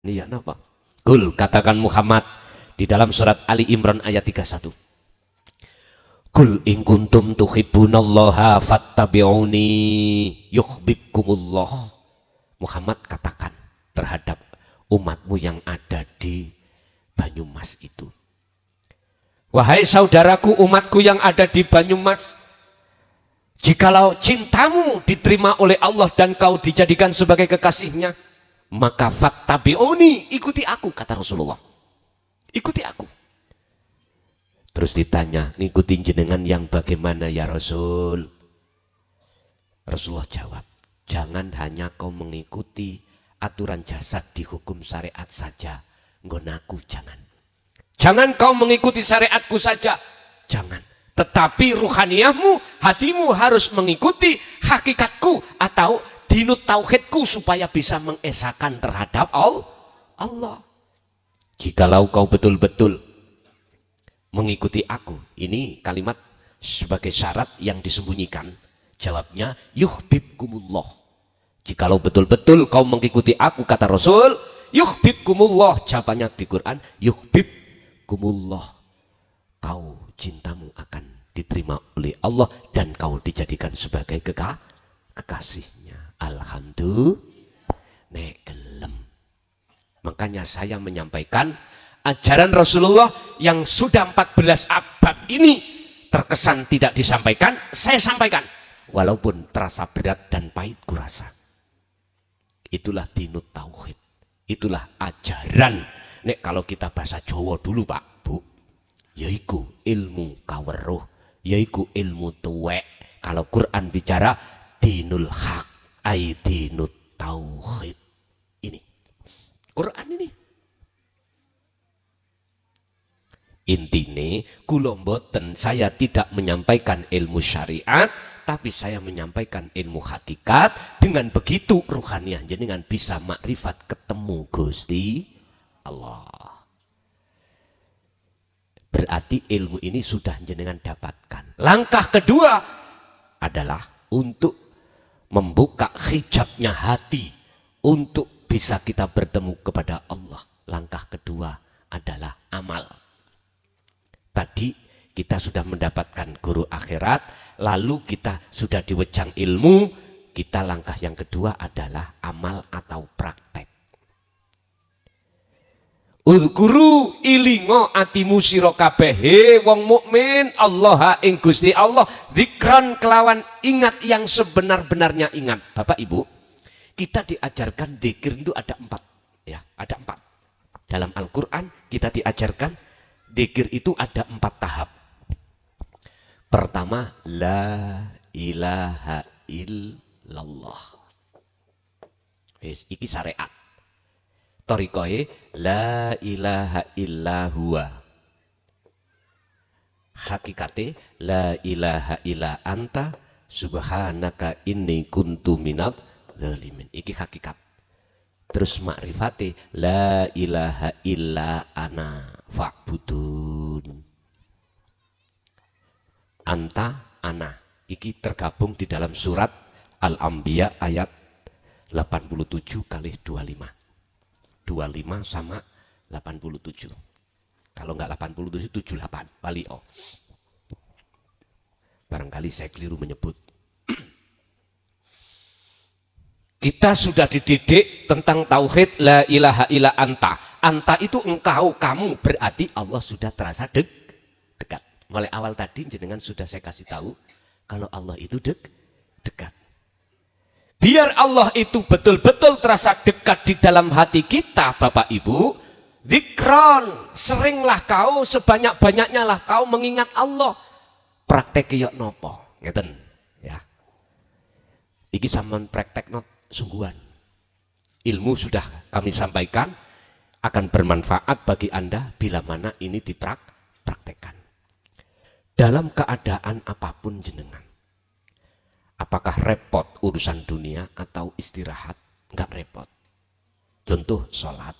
Iya napa? Kul, katakan Muhammad di dalam surat Ali Imran ayat 31. Kul in kuntum tuhibbunallaha fattabi'uni yuhibbukumullah. Muhammad katakan terhadap umatmu yang ada di Banyumas itu. Wahai saudaraku, umatku yang ada di Banyumas, jikalau cintamu diterima oleh Allah dan kau dijadikan sebagai kekasihnya, maka fattabi'uni, ikuti aku, kata Rasulullah. Ikuti aku. Terus ditanya, ngikutin jenengan yang bagaimana ya Rasul? Rasulullah jawab, jangan hanya kau mengikuti aturan jasad di hukum syariat saja, nggonaku jangan. Jangan kau mengikuti syariatku saja, jangan. Tetapi ruhaniyahmu, hatimu harus mengikuti hakikatku atau dinut tauhidku supaya bisa mengesahkan terhadap Allah. Jikalau kau betul-betul mengikuti aku, ini kalimat sebagai syarat yang disembunyikan. Jawabnya yuhibbukumullah. Jikalau betul-betul kau mengikuti aku, kata Rasul, yuhibbukumullah. Jawabannya di Quran yuhibbukumullah. Kau cintamu akan diterima oleh Allah dan kau dijadikan sebagai kekasihnya. Alhamdulillah. Nek gelem. Makanya saya menyampaikan ajaran Rasulullah yang sudah 14 abad ini terkesan tidak disampaikan, saya sampaikan. Walaupun terasa berat dan pahit kurasa. Itulah dinut tauhid. Itulah ajaran. Nek kalau kita bahasa Jawa dulu Pak, Bu, yaiku ilmu kaweruh, yaiku ilmu tuwek. Kalau Quran bicara dinul haq, ai dinut tauhid. Ini Quran ini. Intine kula mboten, saya tidak menyampaikan ilmu syariat, tapi saya menyampaikan ilmu hakikat. Dengan begitu ruhaniah jenengan bisa makrifat ketemu Gusti Allah. Berarti ilmu ini sudah jenengan dapatkan. Langkah kedua adalah untuk membuka hijabnya hati untuk bisa kita bertemu kepada Allah. Langkah kedua adalah amal. Tadi kita sudah mendapatkan guru akhirat, lalu kita sudah diwejang ilmu, kita langkah yang kedua adalah amal atau praktek. Uzkuru ilingo atimu sira kabeh wong mukmin Allah ing Gusti Allah, zikran kelawan ingat yang sebenar-benarnya ingat. Bapak Ibu, kita diajarkan zikir itu ada 4 ya, ada 4. Dalam Al-Qur'an kita diajarkan zikir itu ada 4 tahap. Pertama, la ilaha illallah. Iki syariat. Torikohe la ilaha illahuwa. Hakikate la ilaha illa anta subhanaka inni kuntu minadz dzalimin. Iki hakikat. Terus makrifate la ilaha illa ana fa'budun. Anta ana. Iki tergabung di dalam surat Al-Anbiya ayat 87 kali 25. 25 sama 87. Kalau enggak 87, 78. Bali oh. Barangkali saya keliru menyebut. Kita sudah dididik tentang tauhid la ilaha illa anta. Anta itu engkau, kamu, berarti Allah sudah terasa dekat. Mulai awal tadi jenengan sudah saya kasih tahu kalau Allah itu dekat. Biar Allah itu betul-betul terasa dekat di dalam hati kita, Bapak Ibu, zikron, seringlah kau, sebanyak-banyaknya lah kau mengingat Allah. Praktek yok nopo, ngeten ya. Iki sampean praktek not sungguhan. Ilmu sudah kami sampaikan, akan bermanfaat bagi Anda bila mana ini dipraktekkan. Dalam keadaan apapun jenengan. Apakah repot urusan dunia atau istirahat? Enggak repot. Contoh sholat.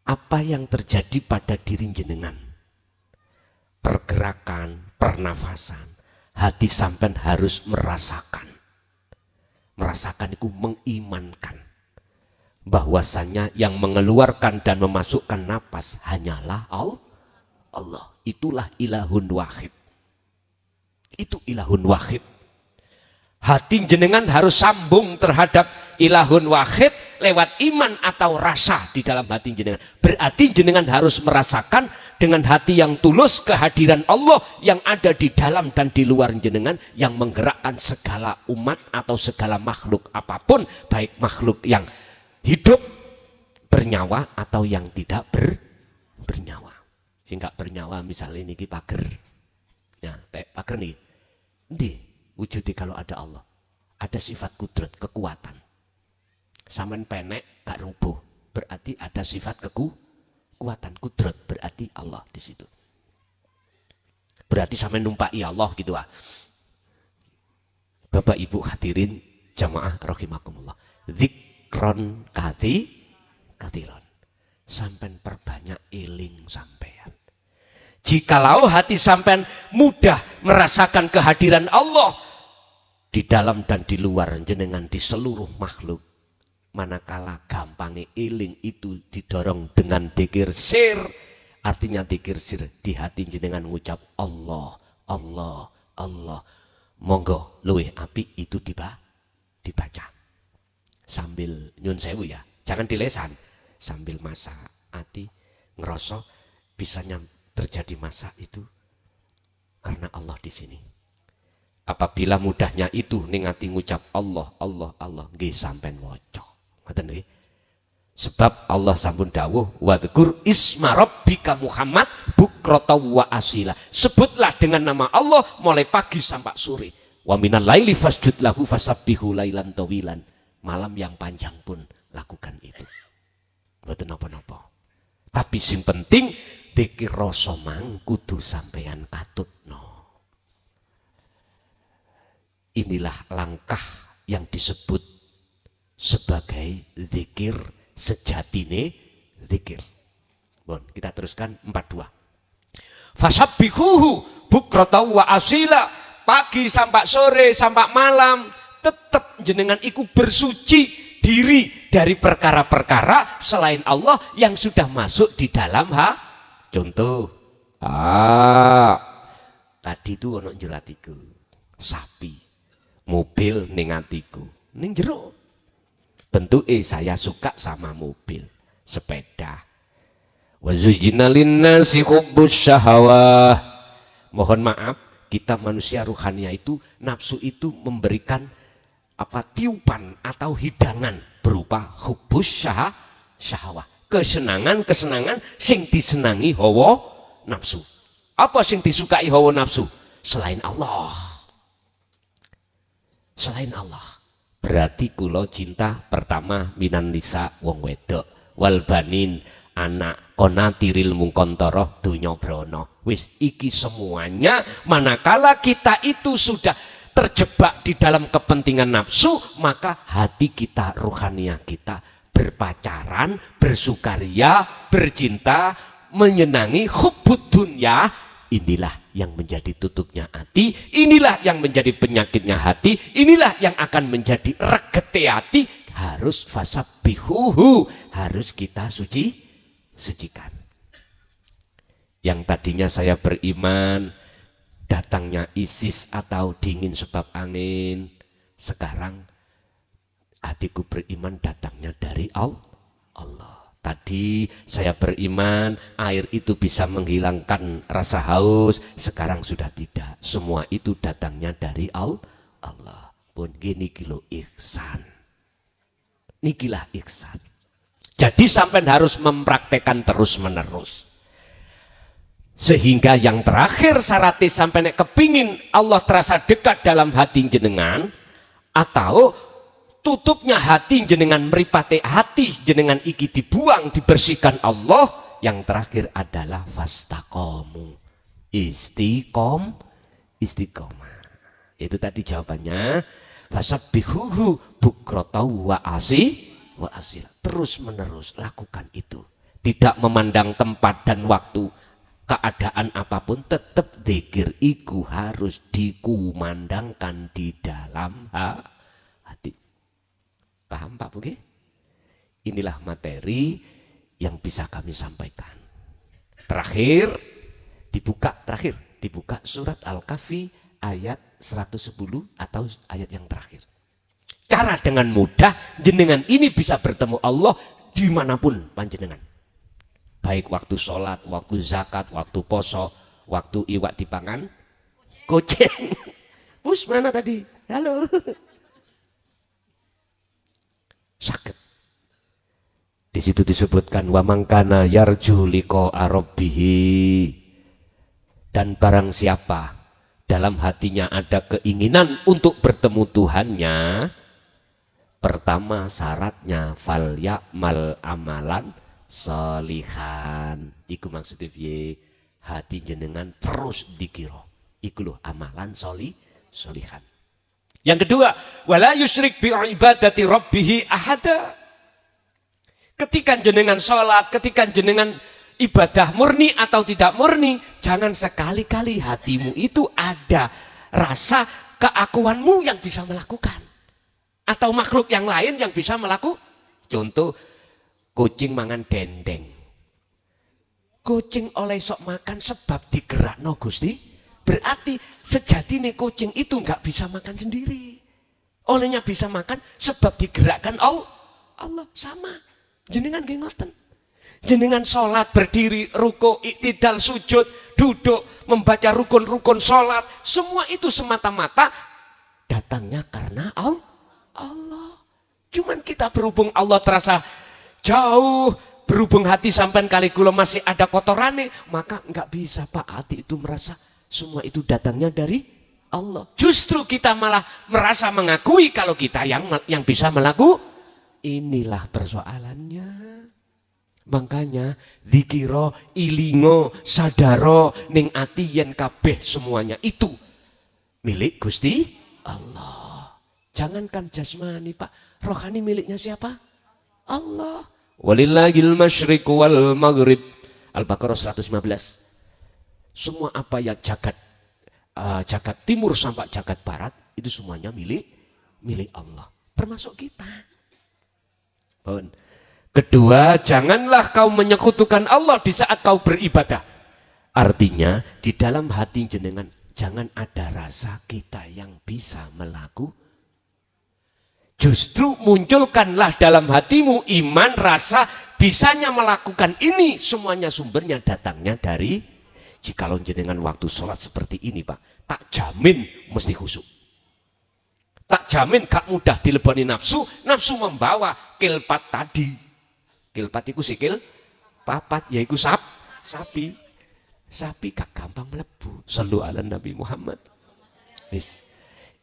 Apa yang terjadi pada diri jenengan? Pergerakan, pernafasan. Hati sampean harus merasakan. Merasakan itu mengimankan. bahwasannya yang mengeluarkan dan memasukkan napas hanyalah Allah. Itulah ilahun wahid. Itu ilahun wahid. Hati jenengan harus sambung terhadap ilahun wahid lewat iman atau rasa di dalam hati jenengan. Berarti jenengan harus merasakan dengan hati yang tulus kehadiran Allah yang ada di dalam dan di luar jenengan, yang menggerakkan segala umat atau segala makhluk apapun, baik makhluk yang hidup bernyawa atau yang tidak bernyawa. Sehingga bernyawa misalnya ini pager. Ya, pager nih. Ndi wujudnya kalau ada Allah. Ada sifat kudrat, kekuatan. Saman penek gak rubuh, berarti ada sifat kekuatan kudrat, berarti Allah di situ. Berarti saman numpai Allah gitu ah. Bapak Ibu hadirin jamaah rahimakumullah. Zikron kathiron. Sampai perbanyak eling sampean. Jikalau hati sampean mudah merasakan kehadiran Allah di dalam dan di luar jenengan, di seluruh makhluk, manakala gampangnya eling itu didorong dengan dzikir sir, artinya dzikir sir di hati jenengan ngucap Allah, Allah, Allah. Monggo luwih apik itu dibaca sambil nyun sewu ya, jangan dilesan, sambil masak hati ngerosok bisanya terjadi masa itu karena Allah di sini. Apabila mudahnya itu ningati ngucap Allah, Allah, Allah, nggih sampean waca. Ngoten nggih. Sebab Allah sampun dawuh wadhkur isma rabbika Muhammad bukrata wa asila. Sebutlah dengan nama Allah mulai pagi sampai sore. Wa minal laili fasjud lahu fasabbihu lailan tawilan. Malam yang panjang pun lakukan itu. Mboten napa-napa. Tapi sing penting dzikir rasa mang kudu sampeyan katutno. Inilah langkah yang disebut sebagai zikir sejatine zikir. Bon, kita teruskan 42. Fasabbihuhu bukrata wa asila. Pagi sampai sore sampai malam tetap jenengan iku bersuci diri dari perkara-perkara selain Allah yang sudah masuk di dalam contoh, tadi itu ono jelatiku, sapi, mobil ning atiku, ning jero. Bentuke saya suka sama mobil, sepeda. Wa zuyyina linnasi hubbus syahawah. Mohon maaf, kita manusia ruhania itu nafsu itu memberikan tiupan atau hidangan berupa hubbus syahawah. Kesenangan sing disenangi hawa nafsu. Apa sing disukai hawa nafsu? Selain Allah. Selain Allah. Berarti kula cinta pertama minan nisa wong wedok wal banin anak konatiril mungkontoroh dunya brono. Wis iki semuanya manakala kita itu sudah terjebak di dalam kepentingan nafsu, maka hati kita, ruhania kita berpacaran, bersukaria, bercinta, menyenangi hubbud dunya. Inilah yang menjadi tutupnya hati, inilah yang menjadi penyakitnya hati, inilah yang akan menjadi regete hati. Harus fasabbihuhu, harus kita sucikan. Yang tadinya saya beriman datangnya ISIS atau dingin sebab angin, sekarang hatiku beriman datangnya dari Allah. Tadi saya beriman air itu bisa menghilangkan rasa haus, sekarang sudah tidak. Semua itu datangnya dari Allah. Pun gini kilo ihsan. Nikilah ihsan. Jadi sampai harus mempraktekkan terus menerus. Sehingga yang terakhir syaratnya sampai kepingin Allah terasa dekat dalam hati jenengan, atau tutupnya hati jenengan meripate hati jenengan iki dibuang dibersihkan Allah, yang terakhir adalah fastaqomu, istiqomah. Itu tadi jawabannya. Fasabbihuhu bukrata wa asila. Terus menerus lakukan itu, tidak memandang tempat dan waktu, keadaan apapun, tetap dzikir iku harus dikumandangkan di dalam hati. Paham Pak Buki? Inilah materi yang bisa kami sampaikan. Terakhir dibuka surat Al-Kahfi ayat 110 atau ayat yang terakhir. Cara dengan mudah jenengan ini bisa bertemu Allah dimanapun panjenengan. Baik waktu sholat, waktu zakat, waktu poso, waktu iwak dipangan, kucing. Bus mana tadi? Halo. Sakit. Di situ disebutkan wa mangkana yarju liqa rabbih. Dan barang siapa dalam hatinya ada keinginan untuk bertemu Tuhannya, pertama syaratnya fal ya'mal amalan sholihan. Iku maksudnya piye? Hati jenengan terus dikira. Iku loh amalan sholihan. Yang kedua, wala yusyrik bi ibadati rabbih ahada. Ketika jenengan sholat, ketika jenengan ibadah murni atau tidak murni, jangan sekali-kali hatimu itu ada rasa keakuanmu yang bisa melakukan. Atau makhluk yang lain yang bisa melakukan. Contoh, kucing mangan dendeng. Kucing oleh sok makan sebab digerakno Gusti. Berarti sejatinya kucing itu nggak bisa makan sendiri. Olehnya bisa makan sebab digerakkan Allah. Sama. Jenengan nggih ngoten. Jenengan sholat, berdiri, ruku, iktidal, sujud, duduk, membaca rukun-rukun sholat. Semua itu semata-mata datangnya karena Allah. Cuman kita berhubung Allah terasa jauh, berhubung hati sampai kali kula masih ada kotorannya, maka nggak bisa Pak, hati itu merasa semua itu datangnya dari Allah. Justru kita malah merasa mengakui kalau kita yang bisa melakukan. Inilah persoalannya. Makanya zikiro, ilingo, sadaro, ning ati yen kabeh semuanya itu milik Gusti Allah. Jangankan jasmani Pak, rohani miliknya siapa? Allah. Walillahil masyriq wal maghrib. Al-Baqarah 115. Semua apa yang jagat timur sampai jagat barat itu semuanya milik Allah, termasuk kita. Kedua, janganlah kau menyekutukan Allah di saat kau beribadah. Artinya di dalam hati jenengan jangan ada rasa kita yang bisa melakukan. Justru munculkanlah dalam hatimu iman, rasa bisanya melakukan ini. Semuanya sumbernya datangnya dari, jikalau jenengan waktu sholat seperti ini Pak, tak jamin mesti khusyuk. Tak jamin gak mudah dilebani nafsu membawa kilpat tadi. Kilpat itu sikil papat, yaitu sapi. Sapi gak gampang melebu. Shallu ala Nabi Muhammad.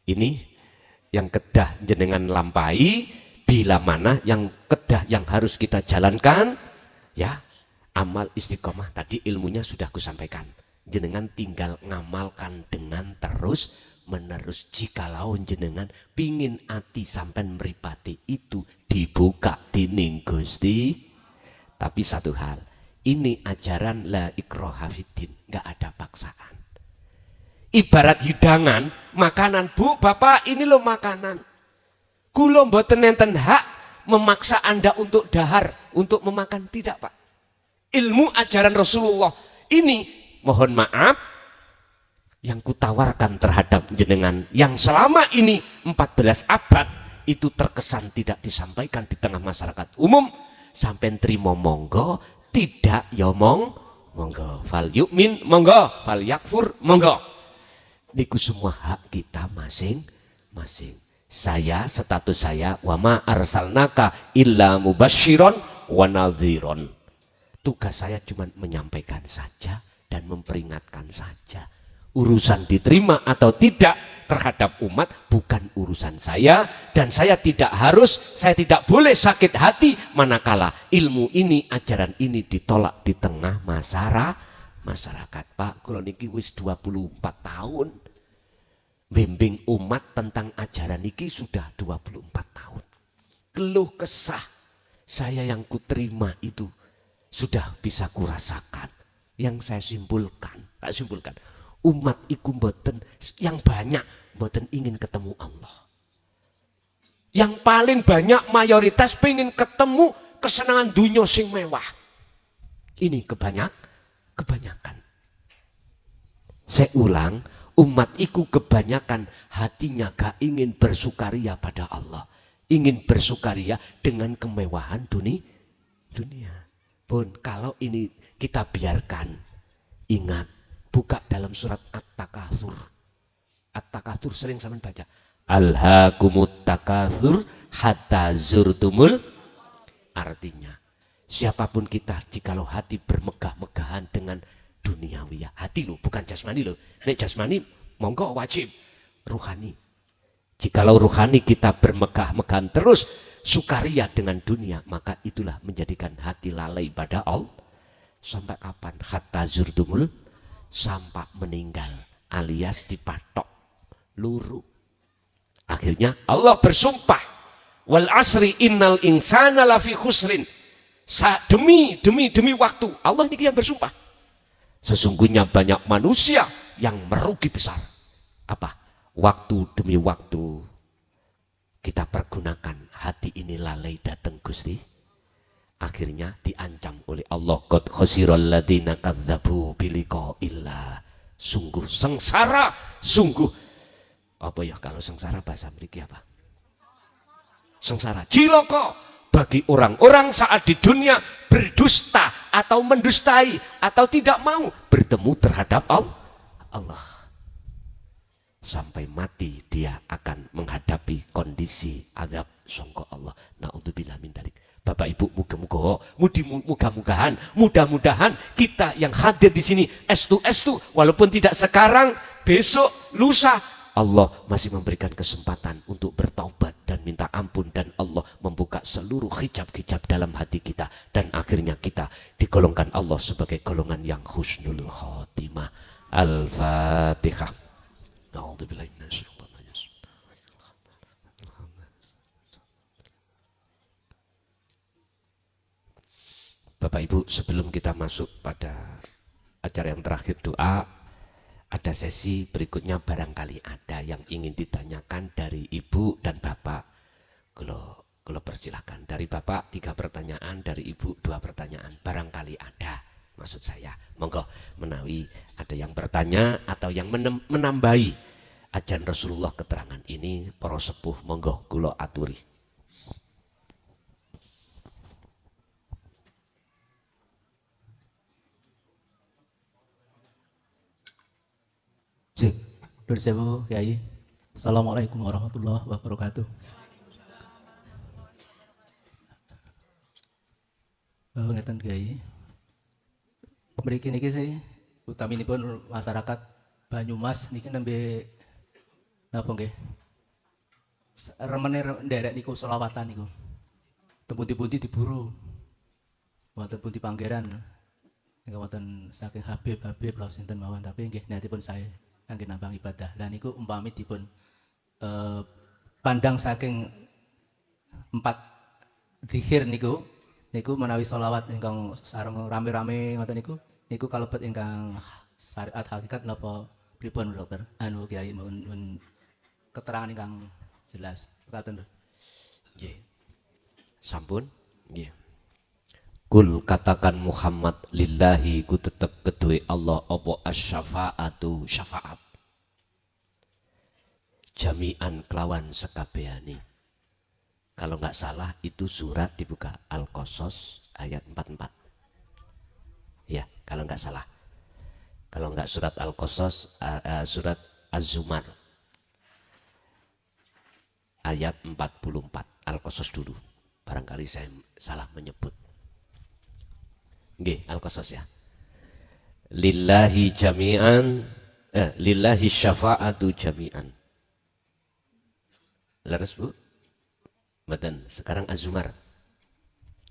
Ini yang kedah jenengan lampai, bila mana yang kedah yang harus kita jalankan, ya amal istiqomah tadi ilmunya sudah kusampaikan. Jenengan tinggal ngamalkan dengan terus menerus. Jikalau jenengan pingin ati sampai meripati itu dibuka dining Gusti. Tapi satu hal, ini ajaran la ikraha fiddin, nggak ada paksaan. Ibarat hidangan, makanan, Bu, Bapak, ini loh makanan. Kula mboten enten hak memaksa Anda untuk dahar, untuk memakan, tidak Pak. Ilmu ajaran Rasulullah ini, mohon maaf, yang kutawarkan terhadap jenengan yang selama ini 14 abad itu terkesan tidak disampaikan di tengah masyarakat umum, sampai terima monggo, tidak ya monggo, fal yu'min monggo, fal yakfur monggo. Niku semua hak kita masing-masing. Status saya wa ma arsalnaka illa mubasyiron wa nadhiron. Tugas saya cuma menyampaikan saja dan memperingatkan saja. Urusan diterima atau tidak terhadap umat bukan urusan saya, dan saya tidak boleh sakit hati manakala ilmu ini, ajaran ini ditolak di tengah masyarakat. Pak, kula niki wis 24 tahun bimbing umat tentang ajaran niki, sudah 24 tahun. Keluh kesah saya yang kuterima itu sudah bisa kurasakan. Yang saya simpulkan, umat iku mboten yang banyak mboten ingin ketemu Allah. Yang paling banyak mayoritas pengen ketemu kesenangan dunia sing mewah. Ini kebanyakan. Saya ulang, umat iku kebanyakan hatinya gak ingin bersukaria pada Allah. Ingin bersukaria dengan kemewahan dunia. Pun kalau ini kita biarkan, ingat, buka dalam surat At-Takatsur. At-Takatsur sering sama baca. Alhaakumut takatsur hatta zurtumul. Artinya, siapapun kita jikalau hati bermegah-megahan dengan duniawi, hati lo, bukan jasmani lo. Nek jasmani monggo wajib, ruhani. Jikalau ruhani kita bermegah-megahan terus sukaria dengan dunia, maka itulah menjadikan hati lalai pada Allah. Sampai kapan? Hatta zurtumul, sampai meninggal, alias dipatok luru. Akhirnya Allah bersumpah, wal asri innal insana lafi khusrin. Demi waktu, Allah ini yang bersumpah. Sesungguhnya banyak manusia yang merugi besar. Apa? Waktu demi waktu kita pergunakan hati ini lalai datang Gusti. Akhirnya diancam oleh Allah. Qad khasiral ladzina kadzdzabu biliqa'illah. Sungguh sengsara, sungguh apa ya kalau sengsara bahasa mriki apa? Sengsara, cilaka bagi orang-orang saat di dunia berdusta atau mendustai atau tidak mau bertemu terhadap Allah. Sampai mati dia akan menghadapi kondisi azab sangka Allah. Naudzubillah min dzalik. Bapak Ibu, mudah-mudahan kita yang hadir di sini estu walaupun tidak sekarang, besok, lusa, Allah masih memberikan kesempatan untuk bertaubat dan minta ampun, dan Allah membuka seluruh hijab-hijab dalam hati kita, dan akhirnya kita digolongkan Allah sebagai golongan yang husnul khotimah. Al-Fatihah. Bapak Ibu, sebelum kita masuk pada acara yang terakhir doa, ada sesi berikutnya, barangkali ada yang ingin ditanyakan dari Ibu dan Bapak. Kalau persilahkan, dari Bapak 3 pertanyaan, dari Ibu 2 pertanyaan, barangkali ada. Maksud saya, monggo menawi ada yang bertanya atau yang menambahi ajaran Rasulullah keterangan ini, para sepuh monggo kula aturi. Cek, Nur Sewu Kiai. Assalamualaikum warahmatullahi wabarakatuh. Ngeten Kiai. Mriki niki sih utaminipun masyarakat Banyumas niki nembe napa nggih? Remene nderek niku selawatan niku. Tempundi-pundi diburu. Wonten pundi panggeran. Niku wonten saking Habib lho sinten mawon, tapi nggih niatipun saya kangge nambang ibadah. Lah niku umpami dipun pandang saking 4 zikir niku menawi sholawat ingkang sareng rame-rame ngoten niku kalebet ingkang syariat hakikat napa pripun dokter? Anu Kiai mohon keterangan ingkang jelas. Katen. Nggih. Sampun? Nggih. Kul katakan Muhammad lillahi ku tetep kedue Allah apa asy-syafa'atu syafaat. Jami'an kelawan sekabehane. Kalau nggak salah itu surat dibuka Al-Qasas ayat 44. Ya, kalau nggak salah. Kalau nggak surat Al-Qasas, surat Az-Zumar ayat 44. Al-Qasas dulu. Barangkali saya salah menyebut. Nggih, Al-Qasas ya. Lillahi jami'an, lillahi syafa'atu jami'an. Leres Bu? Badan, sekarang Az-Zumar.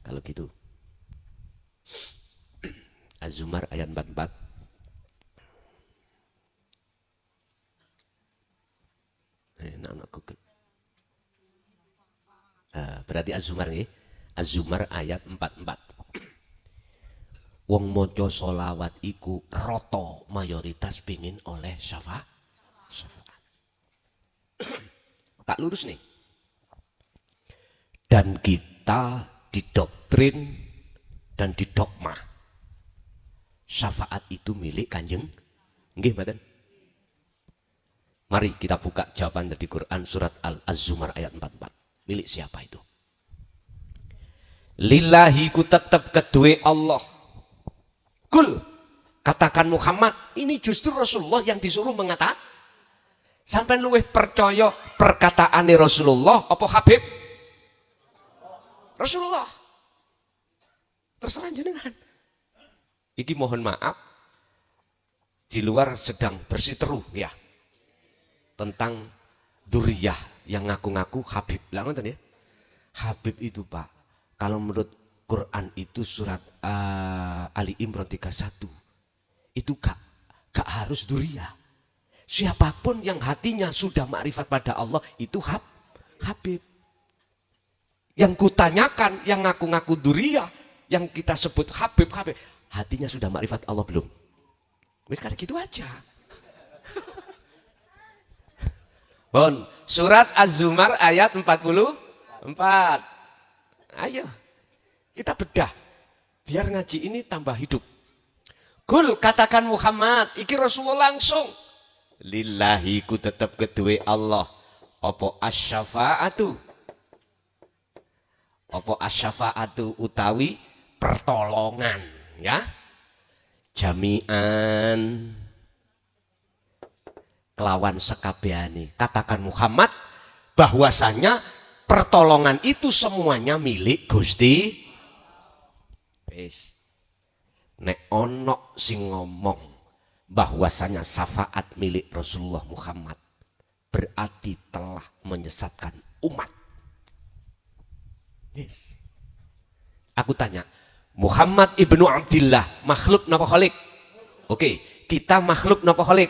Kalau gitu. Az-Zumar ayat 44. Anak Google. Berarti Az-Zumar nih. Az-Zumar ayat 44. Wong moco solawat iku roto mayoritas pingin oleh syafaat. Tak lurus nih. Dan kita di doktrin dan di dogma. Syafaat itu milik Kanjeng. Nggih mboten? Mari kita buka jawaban dari Quran surat Al-Az-Zumar ayat 44. Milik siapa itu? Lillahi ku tetap kedue Allah. Kul, katakan Muhammad, ini justru Rasulullah yang disuruh mengatakan. Sampai luwih percaya perkataane Rasulullah apa Habib? Rasulullah. Terserah jenengan. Iki mohon maaf, di luar sedang bersiteru ya tentang duriyah yang ngaku-ngaku Habib. Lah ngoten ya. Habib itu Pak, kalau menurut Quran itu surat Ali Imran 31 itu gak harus duriyah. Siapapun yang hatinya sudah makrifat pada Allah itu Habib. Yang kutanyakan, yang ngaku-ngaku duriyah, yang kita sebut Habib, hatinya sudah makrifat Allah belum? Wis kayak gitu aja. Bon, surat Az-Zumar ayat 44. Ayo, kita bedah. Biar ngaji ini tambah hidup. Kul, katakan Muhammad, iki Rasulullah langsung. Lillahi ku tetap kedue Allah. Apa asy-syafa'atu? Apa asy-syafa'atu utawi pertolongan, ya? Jami'an kelawan sekabehane. Katakan Muhammad bahwasanya pertolongan itu semuanya milik Gusti. Wis. Nek ono sing ngomong bahwasanya syafaat milik Rasulullah Muhammad berarti telah menyesatkan umat. Yes. Aku tanya, Muhammad ibnu Abdillah makhluk napa khalik? Oke, kita makhluk napa khalik?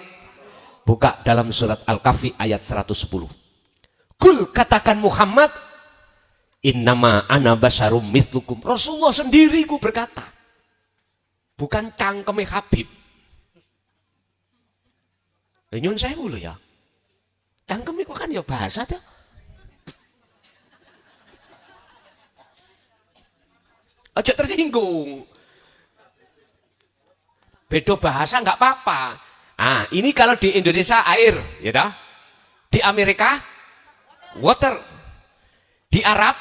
Buka dalam surat Al-Kahfi ayat 110. Kul, katakan Muhammad, innama ana basyarum mithlukum. Rasulullah sendiri ku berkata, bukan cangkeme Habib. Nyun sewu lho ya. Cangkem iku kan ya bahasa tuh. Aja tersinggung. Beda bahasa nggak apa-apa. Ah, ini kalau di Indonesia air, ya dah. Di Amerika water. Di Arab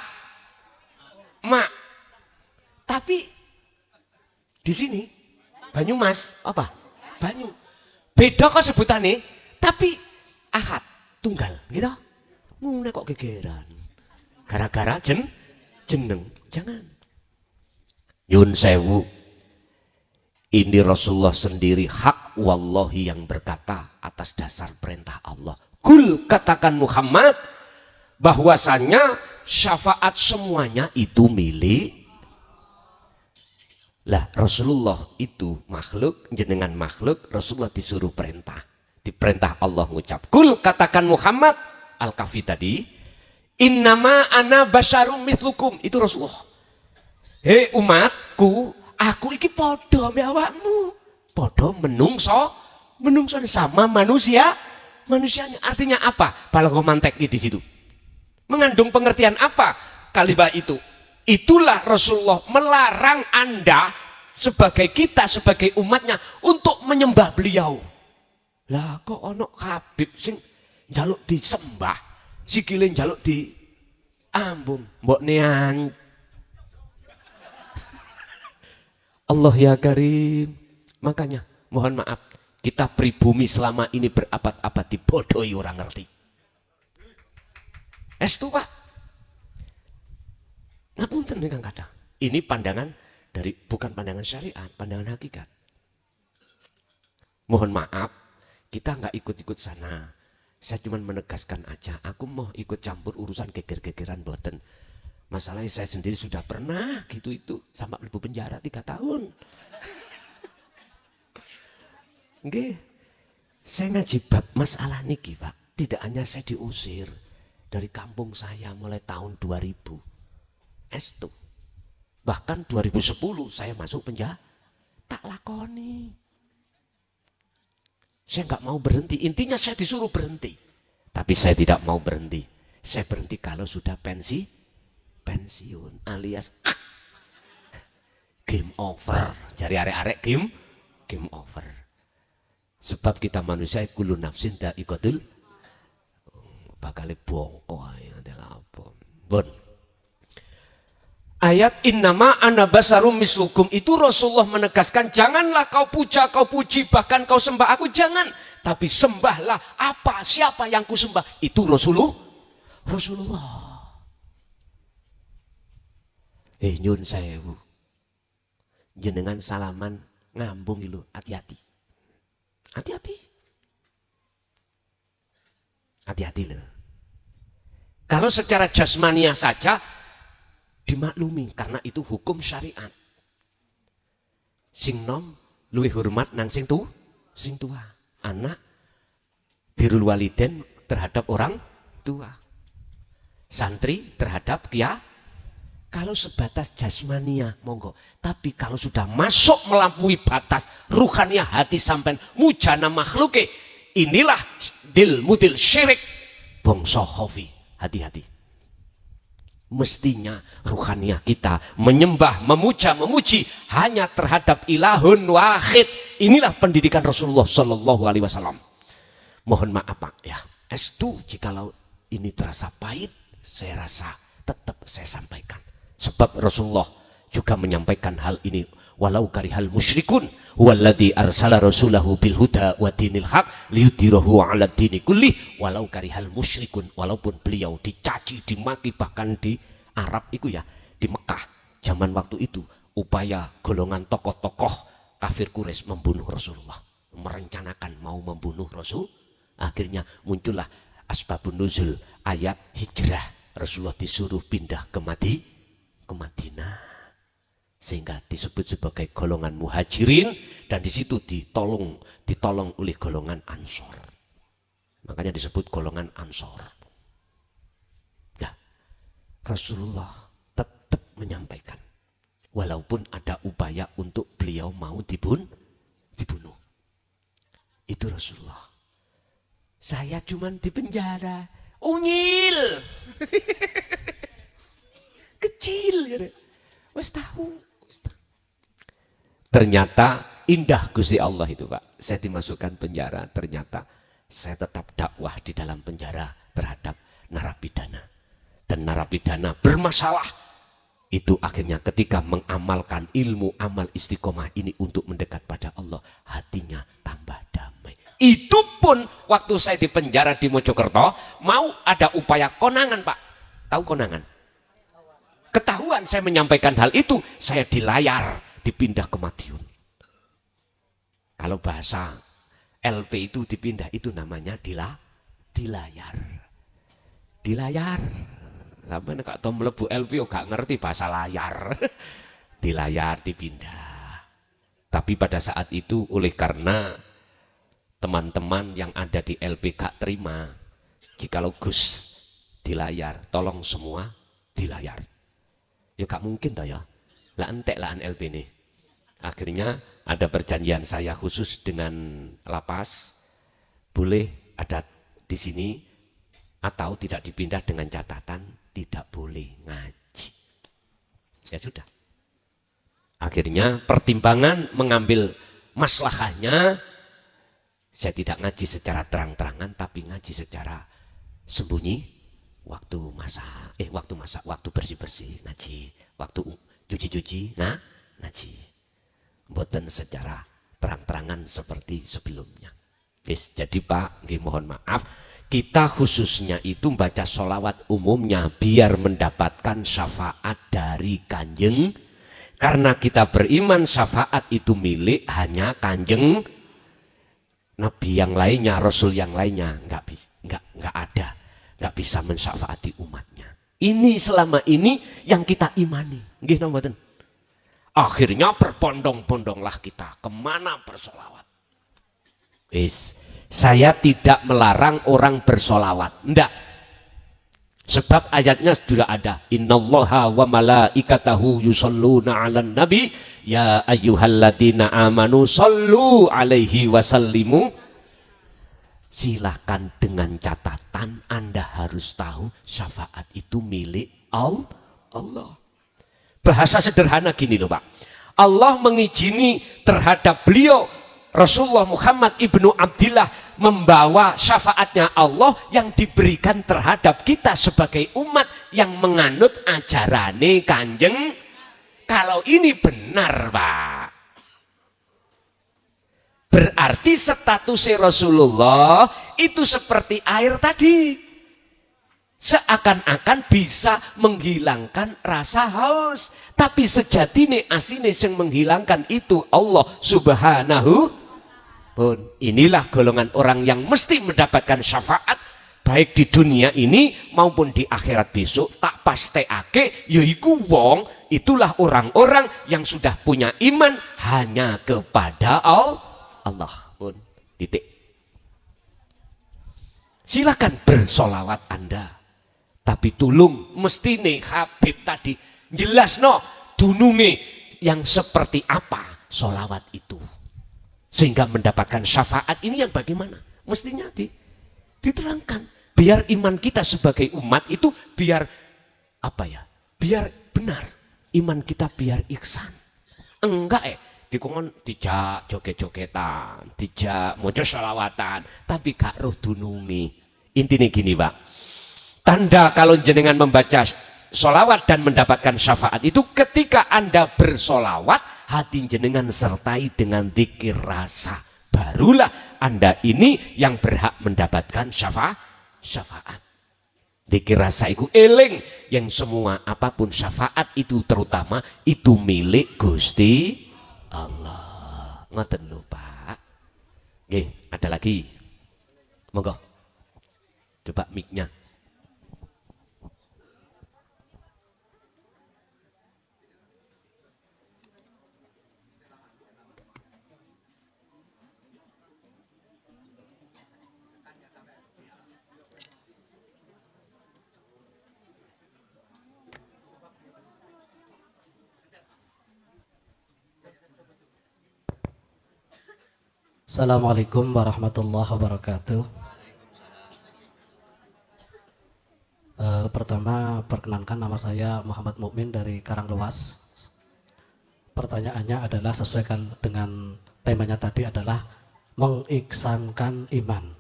mak. Tapi di sini Banyumas apa? Banyu. Beda kok sebutannya, tapi ahad, tunggal, gitu. Ngene kok gegeran. Gara-gara jeneng, jangan. Yun sewu. Ini Rasulullah sendiri hak wallahi yang berkata atas dasar perintah Allah. Kul, katakan Muhammad bahwasanya syafaat semuanya itu milik. Lah Rasulullah itu makhluk, jenengan makhluk, Rasulullah disuruh perintah. Diperintah Allah ngucap. Kul, katakan Muhammad, Al-Kahfi tadi, innama ana basyarum mithlukum. Itu Rasulullah. Hei umatku, aku iki podo ambek awakmu. Podo menungso sama manusia. Manusianya artinya apa? Balagomanteknya di situ. Mengandung pengertian apa kalimat itu? Itulah Rasulullah melarang Anda sebagai kita, sebagai umatnya untuk menyembah beliau. Lah kok ono Habib sing njaluk disembah, sikile njaluk di ambung, mbok nean. Allah ya Karim. Makanya mohon maaf, kita pribumi selama ini berabad-abad dibodohi orang ngerti. Estu Pak. Ngapunten dengan kata. Ini pandangan dari bukan pandangan syariat, pandangan hakikat. Mohon maaf, kita nggak ikut-ikut sana. Saya cuma menegaskan aja, aku mau ikut campur urusan geger-gegeran boten. Masalahnya saya sendiri sudah pernah gitu itu sampai mlebu penjara 3 tahun. Nggih. Saya ngaji bab masalah niki, Pak. Tidak hanya saya diusir dari kampung saya mulai tahun 2000. Estu. Bahkan 2010 saya masuk penjara. Tak lakoni. Saya nggak mau berhenti. Intinya saya disuruh berhenti. Tapi saya tidak mau berhenti. Saya berhenti kalau sudah pensiun alias game over. Jari arek-arek game over. Sebab kita manusia kullu nafsin dha'iqatul bakal bongko ae apa. Bon. Ayat innama ana basarum mislukum itu Rasulullah menegaskan janganlah kau puja, kau puji, bahkan kau sembah aku, jangan. Tapi sembahlah apa, siapa yang ku sembah? Itu Rasulullah. Nyun sewu. Jenengan salaman ngambung itu, hati-hati. Hati-hati. Hati-hati loh. Kalau secara jasmania saja dimaklumi karena itu hukum syariat. Sing nom luwih hormat nang sing tua. Anak birrul waliden terhadap orang tua. Santri terhadap kiai. Kalau sebatas jasmania monggo, tapi kalau sudah masuk melampaui batas ruhania hati sampai mujana makhluke, inilah dil mudil syirik bangsa khafi. Hati-hati. Mestinya ruhaniah kita menyembah, memuja, memuji hanya terhadap ilahun wahid. Inilah pendidikan Rasulullah Shallallahu Alaihi Wasallam. Mohon maaf Pak ya, estu jikalau ini terasa pahit, saya rasa tetap saya sampaikan. Sebab Rasulullah juga menyampaikan hal ini. Walau karihal musyrikun walladzi arsala rasulahu bil huda wa dinil haq liyudhirahu 'ala dini kulli walau karihal musyrikun, walaupun beliau dicaci, dimaki, bahkan di Arab itu ya, di Mekah zaman waktu itu upaya golongan tokoh-tokoh kafir Quraisy membunuh Rasulullah, merencanakan mau membunuh Rasul. Akhirnya muncullah asbabun nuzul ayat hijrah. Rasulullah disuruh pindah ke Madinah. Sehingga disebut sebagai golongan muhajirin dan di situ ditolong oleh golongan ansor. Makanya disebut golongan ansor. Nah, Rasulullah tetap menyampaikan walaupun ada upaya untuk beliau mau dibunuh. Itu Rasulullah. Saya cuman di penjara, unyil. Kecil ya. Wes tahu. Ternyata indah Gusti Allah itu Pak. Saya dimasukkan penjara, ternyata saya tetap dakwah di dalam penjara terhadap narapidana. Dan narapidana bermasalah. Itu akhirnya ketika mengamalkan ilmu amal istiqomah ini untuk mendekat pada Allah, hatinya tambah damai. Itu pun waktu saya di penjara di Mojokerto, mau ada upaya konangan Pak. Tahu konangan? Ketahuan saya menyampaikan hal itu, saya dilayar. Dipindah ke Madiun. Kalau bahasa LP itu dipindah, itu namanya dilayar. Dilayar. Sampai nek tau mlebu LP gak ngerti bahasa layar. Dilayar, dipindah. Tapi pada saat itu oleh karena teman-teman yang ada di LP gak terima, jikalau Gus dilayar, tolong semua dilayar. Ya gak mungkin toh ya. Lah entek lah LP ini. Akhirnya ada perjanjian saya khusus dengan lapas, boleh ada di sini atau tidak dipindah dengan catatan tidak boleh ngaji. Ya sudah. Akhirnya pertimbangan mengambil maslahahnya, saya tidak ngaji secara terang-terangan tapi ngaji secara sembunyi. Waktu masak, waktu bersih-bersih ngaji, waktu cuci-cuci ngaji. Mboten secara terang-terangan seperti sebelumnya. Jadi Pak, mohon maaf, kita khususnya itu baca sholawat umumnya biar mendapatkan syafaat dari Kanjeng. Karena kita beriman syafaat itu milik hanya Kanjeng Nabi, yang lainnya, Rasul yang lainnya nggak ada, nggak bisa mensyafaati umatnya. Ini selama ini yang kita imani. Nggih napa mboten? Akhirnya berbondong-bondonglah kita kemana bersolawat. Saya tidak melarang orang bersolawat, enggak. Sebab ayatnya sudah ada. Innallaha wa malaikatahu yusholluna 'alan nabi ya ayyuhalladzina amanu shollu 'alaihi wasallimu. Silakan dengan catatan Anda harus tahu syafaat itu milik Allah. Bahasa sederhana gini loh Pak. Allah mengizini terhadap beliau Rasulullah Muhammad ibnu Abdillah membawa syafaatnya Allah yang diberikan terhadap kita sebagai umat yang menganut ajarane Kanjeng. Kalau ini benar, Pak, berarti statusnya Rasulullah itu seperti air tadi, seakan-akan bisa menghilangkan rasa haus, tapi sejatine asine yang menghilangkan itu Allah subhanahu pun. Inilah golongan orang yang mesti mendapatkan syafaat baik di dunia ini maupun di akhirat besok. Tak pasteake yaiku wong, itulah orang-orang yang sudah punya iman hanya kepada Allah pun. Titik. Silakan bersolawat Anda, tapi tulung mesti nih Habib tadi jelas no dununge yang seperti apa solawat itu sehingga mendapatkan syafaat ini yang bagaimana mestinya diterangkan biar iman kita sebagai umat itu biar apa ya, biar benar iman kita, biar ihsan. Enggak dikongkon dijak joget-jogetan, dijak mojo sholawatan, tapi gak roh dunungi. Intinya gini, Pak, tanda kalau jenengan membaca sholawat dan mendapatkan syafaat itu ketika Anda bersolawat hati jenengan sertai dengan dzikir rasa, barulah Anda ini yang berhak mendapatkan syafaat. Dzikir rasa itu eling yang semua apapun syafaat itu terutama itu milik Gusti Allah. Ngoten lho, Pak. Nggih, ada lagi. Monggo. Coba mic-nya. Assalamualaikum warahmatullahi wabarakatuh. Pertama, perkenalkan nama saya Muhammad Mukmin dari Karanglewas. Pertanyaannya adalah sesuai dengan temanya tadi adalah mengihsankan iman.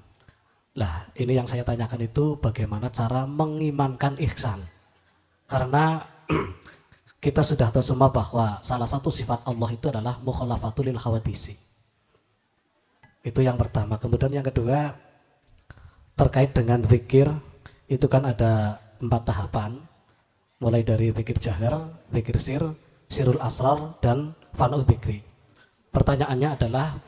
Lah, ini yang saya tanyakan itu bagaimana cara mengimankan ihsan. Karena kita sudah tahu semua bahwa salah satu sifat Allah itu adalah mukhalafatul lil khawadisi. Itu yang pertama. Kemudian yang kedua terkait dengan zikir, itu kan ada 4 tahapan, mulai dari zikir jahar, zikir sir, sirul asrar, dan fanu zikri. Pertanyaannya adalah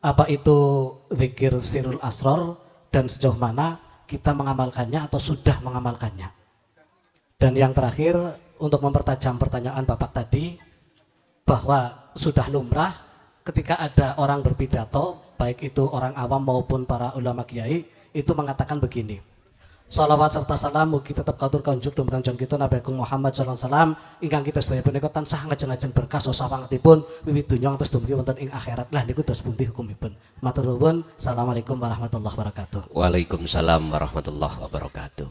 apa itu zikir sirul asrar dan sejauh mana kita mengamalkannya atau sudah mengamalkannya. Dan yang terakhir untuk mempertajam pertanyaan Bapak tadi, bahwa sudah lumrah ketika ada orang berpidato, baik itu orang awam maupun para ulama kiai, itu mengatakan begini: salawat serta salam mugi tetap katur kanjuk dumateng jeng kita Nabi Agung Muhammad sallallahu alaihi wasallam ingkang kita sedaya punika tansah ngajeng-ajeng berkah sawangetipun wiwit donya ngantos dumugi wonten ing akhirat. Lah niku dos pundi hukumipun? Matur nuwun. Assalamualaikum warahmatullahi wabarakatuh. Waalaikumsalam warahmatullahi wabarakatuh.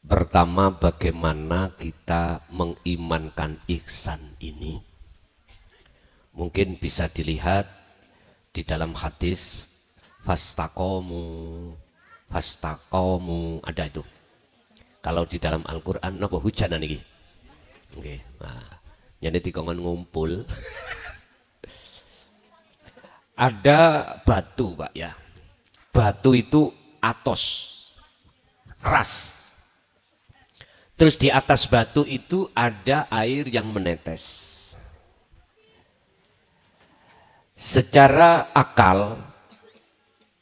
Pertama, bagaimana kita mengimankan ihsan ini? Mungkin bisa dilihat di dalam hadis fastakomu ada itu. Kalau di dalam Al-Quran apa hujanan ini? Oke, nah, jadi dikongkon ngumpul. Ada batu, Pak ya. Batu itu atos, keras. Terus di atas batu itu ada air yang menetes. Secara akal,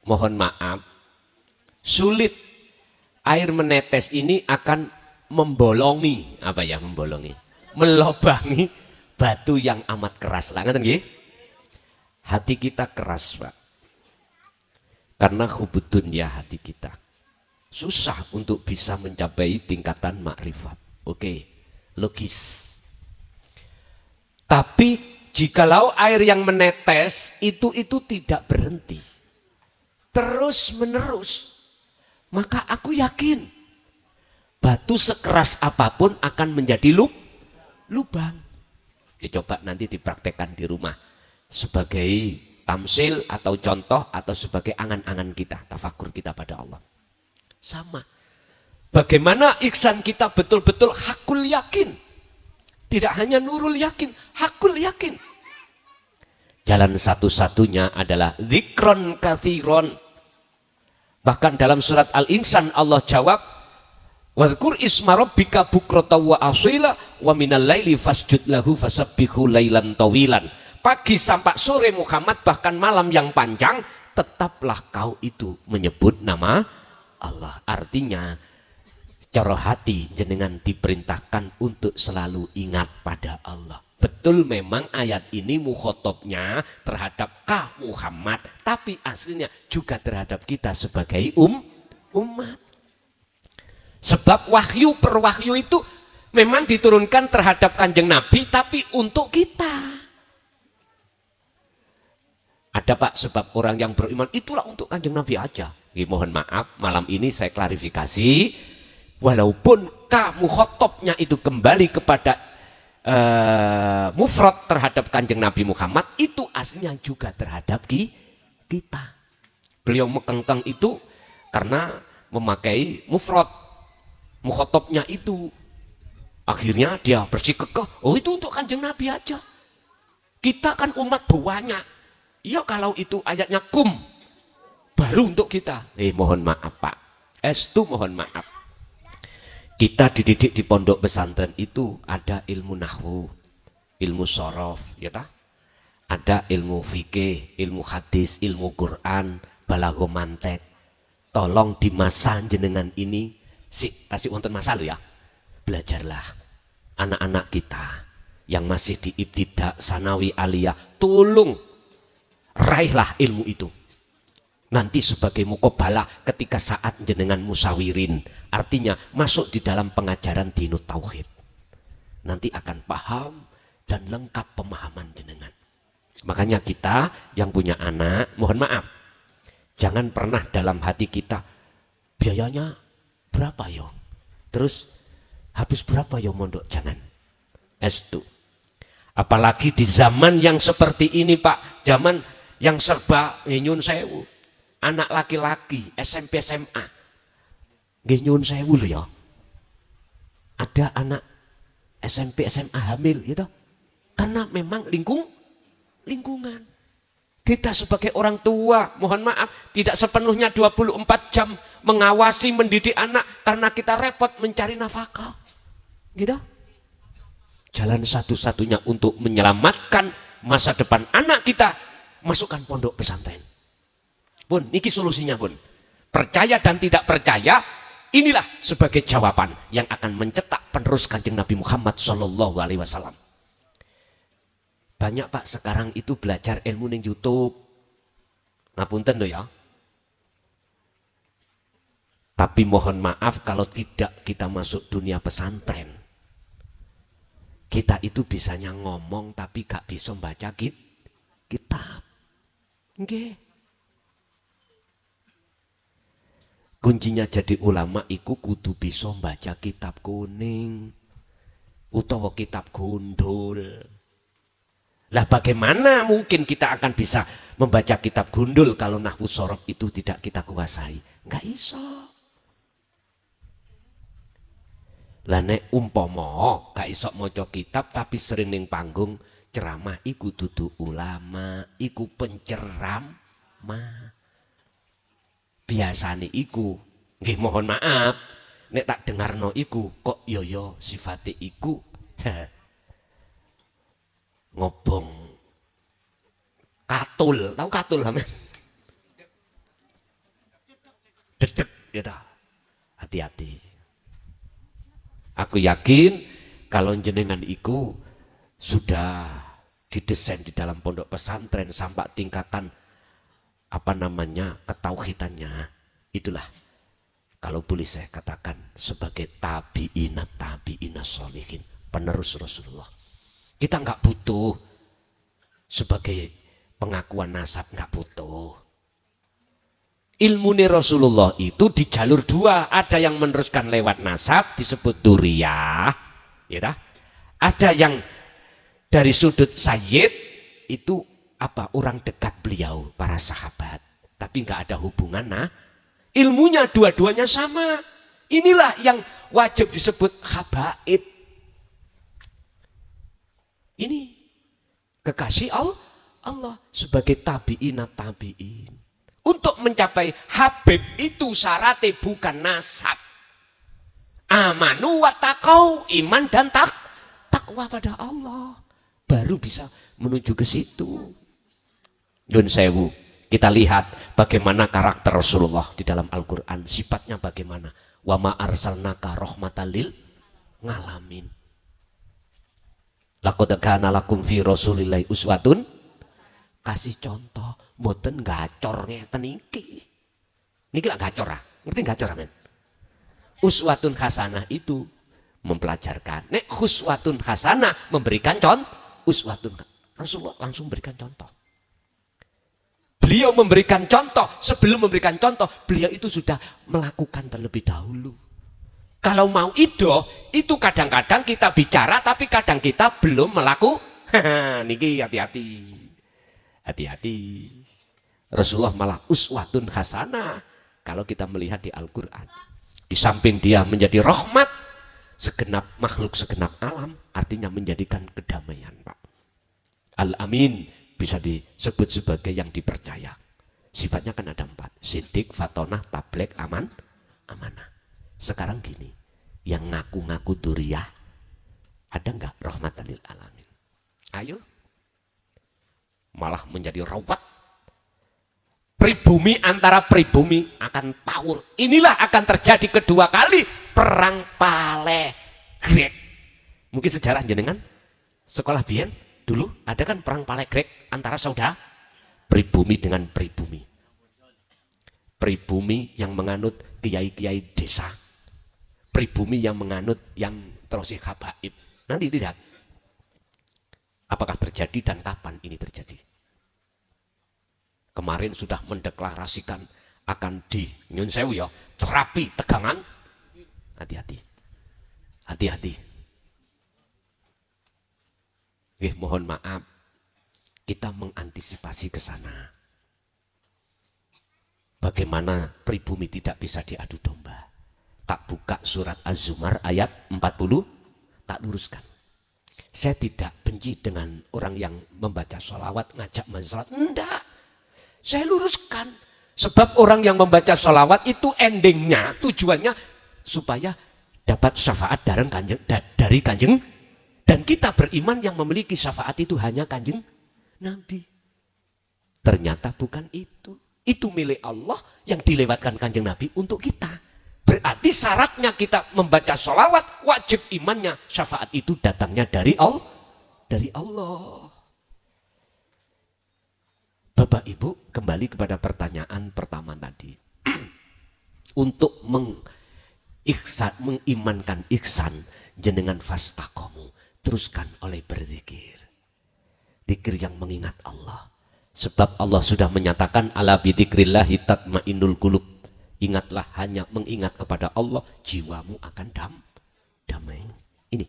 mohon maaf, sulit air menetes ini akan membolongi, apa ya membolongi, melobangi batu yang amat keras. Lah ngeten nggih? Hati kita keras, Pak. Karena hubud dunya hati kita. Susah untuk bisa mencapai tingkatan makrifat. Oke, logis. Tapi jikalau air yang menetes itu tidak berhenti, terus menerus, maka aku yakin batu sekeras apapun akan menjadi lubang. Dicoba nanti dipraktekkan di rumah sebagai tamsil atau contoh atau sebagai angan-angan kita, tafakur kita pada Allah. Sama. Bagaimana ihsan kita betul-betul hakul yakin. Tidak hanya nurul yakin, hakul yakin. Jalan satu-satunya adalah zikron kathiron. Bahkan dalam surat Al-Insan Allah jawab, wadhkur isma rabbika bukrata wa asila wa minal laili fasjud lahu fasabbihu lailan tawilan. Pagi sampai sore Muhammad, bahkan malam yang panjang, tetaplah kau itu menyebut nama Allah. Artinya cara hati jenengan diperintahkan untuk selalu ingat pada Allah. Betul memang ayat ini mukhotobnya terhadap Kah Muhammad, tapi aslinya juga terhadap kita sebagai umat. Sebab wahyu per wahyu itu memang diturunkan terhadap Kanjeng Nabi, tapi untuk kita. Ada Pak, sebab orang yang beriman itulah untuk Kanjeng Nabi aja. Mohon maaf, malam ini saya klarifikasi. Walaupun Kah mukhotobnya itu kembali kepada mufrad terhadap Kanjeng Nabi Muhammad, itu aslinya juga terhadap kita. Beliau mekengkeng itu karena memakai mufrad mukhotobnya itu. Akhirnya dia bersikukuh, oh itu untuk Kanjeng Nabi aja. Kita kan umat banyak. Ya kalau itu ayatnya kum, baru untuk kita. Mohon maaf Pak, estu mohon maaf. Kita dididik di pondok pesantren itu ada ilmu nahwu, ilmu sorof, ya tah? Ada ilmu fikih, ilmu hadis, ilmu Quran, balaghah mantek. Tolong di masa jenengan ini, kasih wonten masa lo ya, belajarlah anak-anak kita yang masih di ibtidak, sanawi, aliyah, tolong raihlah ilmu itu. Nanti sebagai mukobalah ketika saat jenengan musawirin, artinya masuk di dalam pengajaran dinut tauhid, nanti akan paham dan lengkap pemahaman jenengan. Makanya kita yang punya anak, mohon maaf, jangan pernah dalam hati kita biayanya berapa yo, terus habis berapa yo mondok, jangan. Estu. Apalagi di zaman yang seperti ini Pak, zaman yang serba nyun sewu, anak laki-laki SMP SMA, nyun sewu loh ya, ada anak SMP SMA hamil gitu, karena memang lingkungan. Kita sebagai orang tua, mohon maaf, tidak sepenuhnya 24 jam mengawasi mendidik anak karena kita repot mencari nafkah. Gitu. Jalan satu-satunya untuk menyelamatkan masa depan anak kita, masukkan pondok pesantren. Bun, niki solusinya Bun. Percaya dan tidak percaya, inilah sebagai jawaban yang akan mencetak penerus Kanjeng Nabi Muhammad SAW. Banyak Pak sekarang itu belajar ilmu ning YouTube. Ngapunten loh ya. Tapi mohon maaf kalau tidak kita masuk dunia pesantren. Kita itu bisanya ngomong tapi gak bisa baca kitab. Nggih. Kuncinya jadi ulama iku kudu bisa baca kitab kuning utawa kitab gundul. Lah bagaimana mungkin kita akan bisa membaca kitab gundul kalau nahwu sorof itu tidak kita kuasai? Enggak iso. Lah nek umpama gak iso maca kitab tapi sering ning panggung ceramah, iku dudu ulama, iku penceramah. Biasane iku, nggih mohon maaf, nek tak dengarno iku kok yo sifate iku ngobong katul, tahu katul sampean? Dedek ya ta. Hati-hati. Aku yakin kalau jenengan iku sudah didesain di dalam pondok pesantren sampai tingkatan ketauhidannya, itulah kalau boleh saya katakan sebagai tabi'ina sholihin, penerus Rasulullah. Kita nggak butuh sebagai pengakuan nasab, nggak butuh. Ilmu Rasulullah itu di jalur dua, ada yang meneruskan lewat nasab disebut duriyah, ya dah. Ada yang dari sudut sayyid itu apa, orang dekat beliau, para sahabat, tapi nggak ada hubungan. Nah, ilmunya dua-duanya sama. Inilah yang wajib disebut habaib. Ini kekasih Allah sebagai tabi'in. Untuk mencapai habib itu syaratnya bukan nasab. Amanu wa taqau, iman dan takwa pada Allah. Baru bisa menuju ke situ. Yun sewu, kita lihat bagaimana karakter Rasulullah di dalam Al-Quran. Sifatnya bagaimana. Wa ma arsalnaka rahmatan lil ngalamin. Laqad kana lakum fi rasulillahi uswatun. Kasih contoh, mboten gacor ngeten iki. Niki lak gacor ah. Ngerti gacor amen? Uswatun hasanah itu mempelajarkan. Nek uswatun hasanah memberikan contoh. Uswatun Rasulullah langsung berikan contoh. Beliau memberikan contoh. Sebelum memberikan contoh, beliau itu sudah melakukan terlebih dahulu. Kalau mau itu kadang-kadang kita bicara, tapi kadang kita belum melakukan. Niki hati-hati. Hati-hati. Rasulullah malah uswatun hasanah. Kalau kita melihat di Al-Quran. Di samping dia menjadi rahmat. Segenap makhluk, segenap alam. Artinya menjadikan kedamaian, Pak. Al-Amin bisa disebut sebagai yang dipercaya. Sifatnya kan ada 4. Siddiq, fatonah, tablek, amanah. Sekarang gini, yang ngaku-ngaku duriyah, ada nggak rahmatan lil alamin? Ayo. Malah menjadi rawat. Pribumi antara pribumi akan tawur. Inilah akan terjadi kedua kali perang Palegrek. Mungkin sejarah jenengan sekolah biyen dulu ada kan perang Palegrek antara saudara pribumi dengan pribumi. Pribumi yang menganut kiai-kiai desa. Pribumi yang menganut yang terus habaib. Nanti lihat apakah terjadi dan kapan ini terjadi. Kemarin sudah mendeklarasikan akan di nyun sewu ya, terapi tegangan. Hati-hati. Hati-hati. Mohon maaf. Kita mengantisipasi ke sana. Bagaimana pribumi tidak bisa diadu domba. Tak buka surat Az-Zumar ayat 40, tak luruskan. Saya tidak benci dengan orang yang membaca sholawat, ngajak masalah. Enggak. Saya luruskan. Sebab orang yang membaca sholawat itu endingnya, tujuannya supaya dapat syafaat dari kanjeng. Dan kita beriman yang memiliki syafaat itu hanya kanjeng Nabi. Ternyata bukan itu. Itu milik Allah yang dilewatkan kanjeng Nabi untuk kita. Berarti syaratnya kita membaca sholawat, wajib imannya syafaat itu datangnya dari Allah. Dari Allah. Bapak Ibu, kembali kepada pertanyaan pertama tadi. Untuk mengimankan ihsan, jenengan fastaqomu, teruskan oleh berzikir. Zikir yang mengingat Allah. Sebab Allah sudah menyatakan ala bidzikrillahi tatmainnul qulub. Ingatlah, hanya mengingat kepada Allah, jiwamu akan damai. Ini.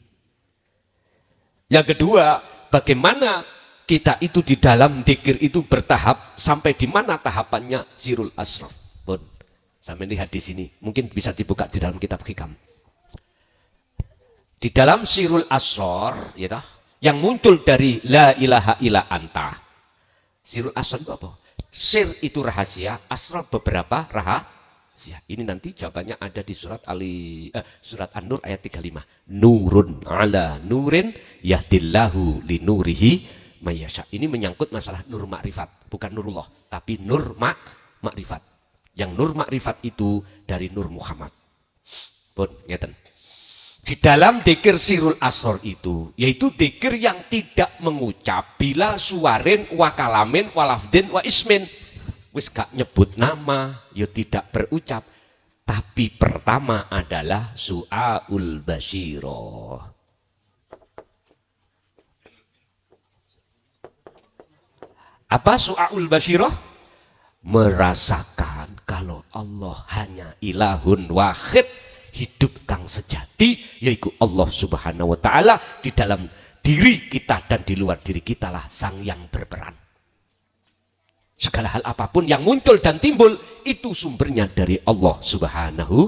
Yang kedua, bagaimana kita itu di dalam dzikir itu bertahap, sampai di mana tahapannya sirul asrar. Pun sampai lihat di sini, mungkin bisa dibuka di dalam kitab hikam. Di dalam sirul asrar, ya toh, yang muncul dari la ilaha illa anta. Sirul asrar itu apa? Sir itu rahasia, asrar beberapa rahasia. Ini nanti jawabannya ada di surat surat An-Nur ayat 35. Nurun ala nurin yahdillahu li nurihi mayyasha. Ini menyangkut masalah nur makrifat, bukan nurullah, tapi nur makrifat. Yang nur makrifat itu dari Nur Muhammad. Pun ngeten. Di dalam dzikir sirul asrar itu, yaitu dzikir yang tidak mengucap bila suwarin wa kalamin wa lafdin wa ismin. Wis gak nyebut nama, ya tidak berucap. Tapi pertama adalah su'aul basyirah. Apa su'aul basyirah? Merasakan kalau Allah hanya ilahun wahid, hidup kang sejati, yaitu Allah Subhanahu wa ta'ala di dalam diri kita dan di luar diri kita lah sang yang berperan. Segala hal apapun yang muncul dan timbul itu sumbernya dari Allah Subhanahu.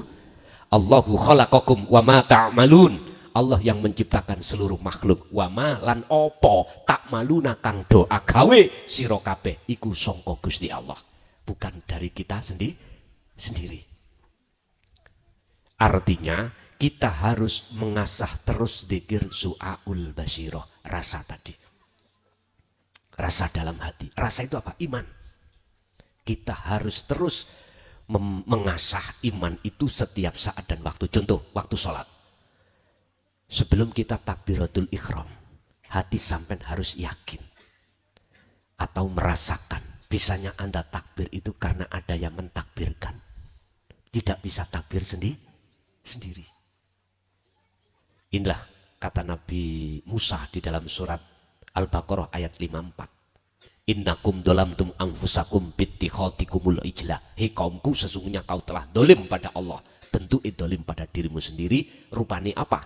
Allahu khalaqakum wa ma ta'malun. Allah yang menciptakan seluruh makhluk. Wa ma lan opo ta'maluna kang doa gawe sira kabeh iku sangka Gusti Allah, bukan dari kita sendiri. Artinya kita harus mengasah terus dzikir su'aul basyirah, rasa tadi. Rasa dalam hati. Rasa itu apa? Iman. Kita harus terus mengasah iman itu setiap saat dan waktu. Contoh, waktu sholat. Sebelum kita takbiratul ihram, hati sampai harus yakin atau merasakan. Bisanya Anda takbir itu karena ada yang mentakbirkan. Tidak bisa takbir sendiri. Inilah kata Nabi Musa di dalam surat Al-Baqarah ayat 54. Innakum dolamtum anfusakum bittikhatikumul ijla. Hei kaumku, sesungguhnya kau telah dolim pada Allah. Tentu dolim pada dirimu sendiri. Rupanya apa?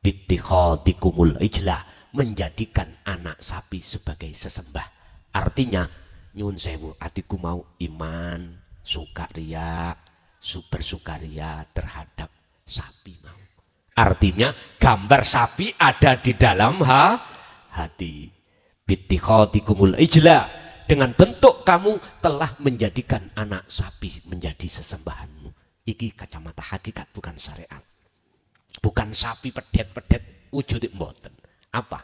Bittikhatikumul ijla. Menjadikan anak sapi sebagai sesembah. Artinya, nyun sewu, hatiku mau iman, sukaria, bersukaria terhadap sapi mau. Artinya gambar sapi ada di dalam hati. Bittikhatikumul ijla. Dengan bentuk kamu telah menjadikan anak sapi menjadi sesembahanmu. Iki kacamata hakikat, bukan syariat. Bukan sapi pedet-pedet wujud mboten. Apa?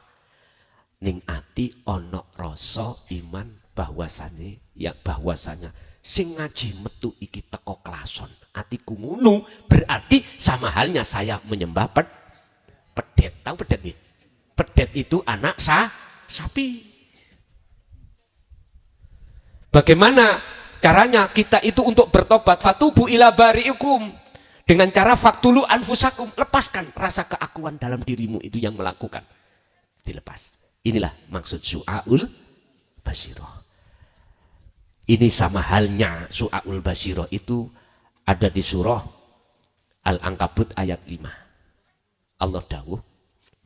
Ning ati ono rasa iman bahwasanya sing ngaji metu iki teko klason. Atiku ngunu berarti sama halnya saya menyembah pedet. Tahu pedet nih? Pedet itu anak sapi. Bagaimana caranya kita itu untuk bertobat? Fatubu ila bari'ikum. Dengan cara faktulu anfusakum. Lepaskan rasa keakuan dalam dirimu itu yang melakukan. Dilepas. Inilah maksud su'aul basyirah. Ini sama halnya su'aul basyirah itu ada di surah Al-Ankabut ayat 5. Allah dawuh,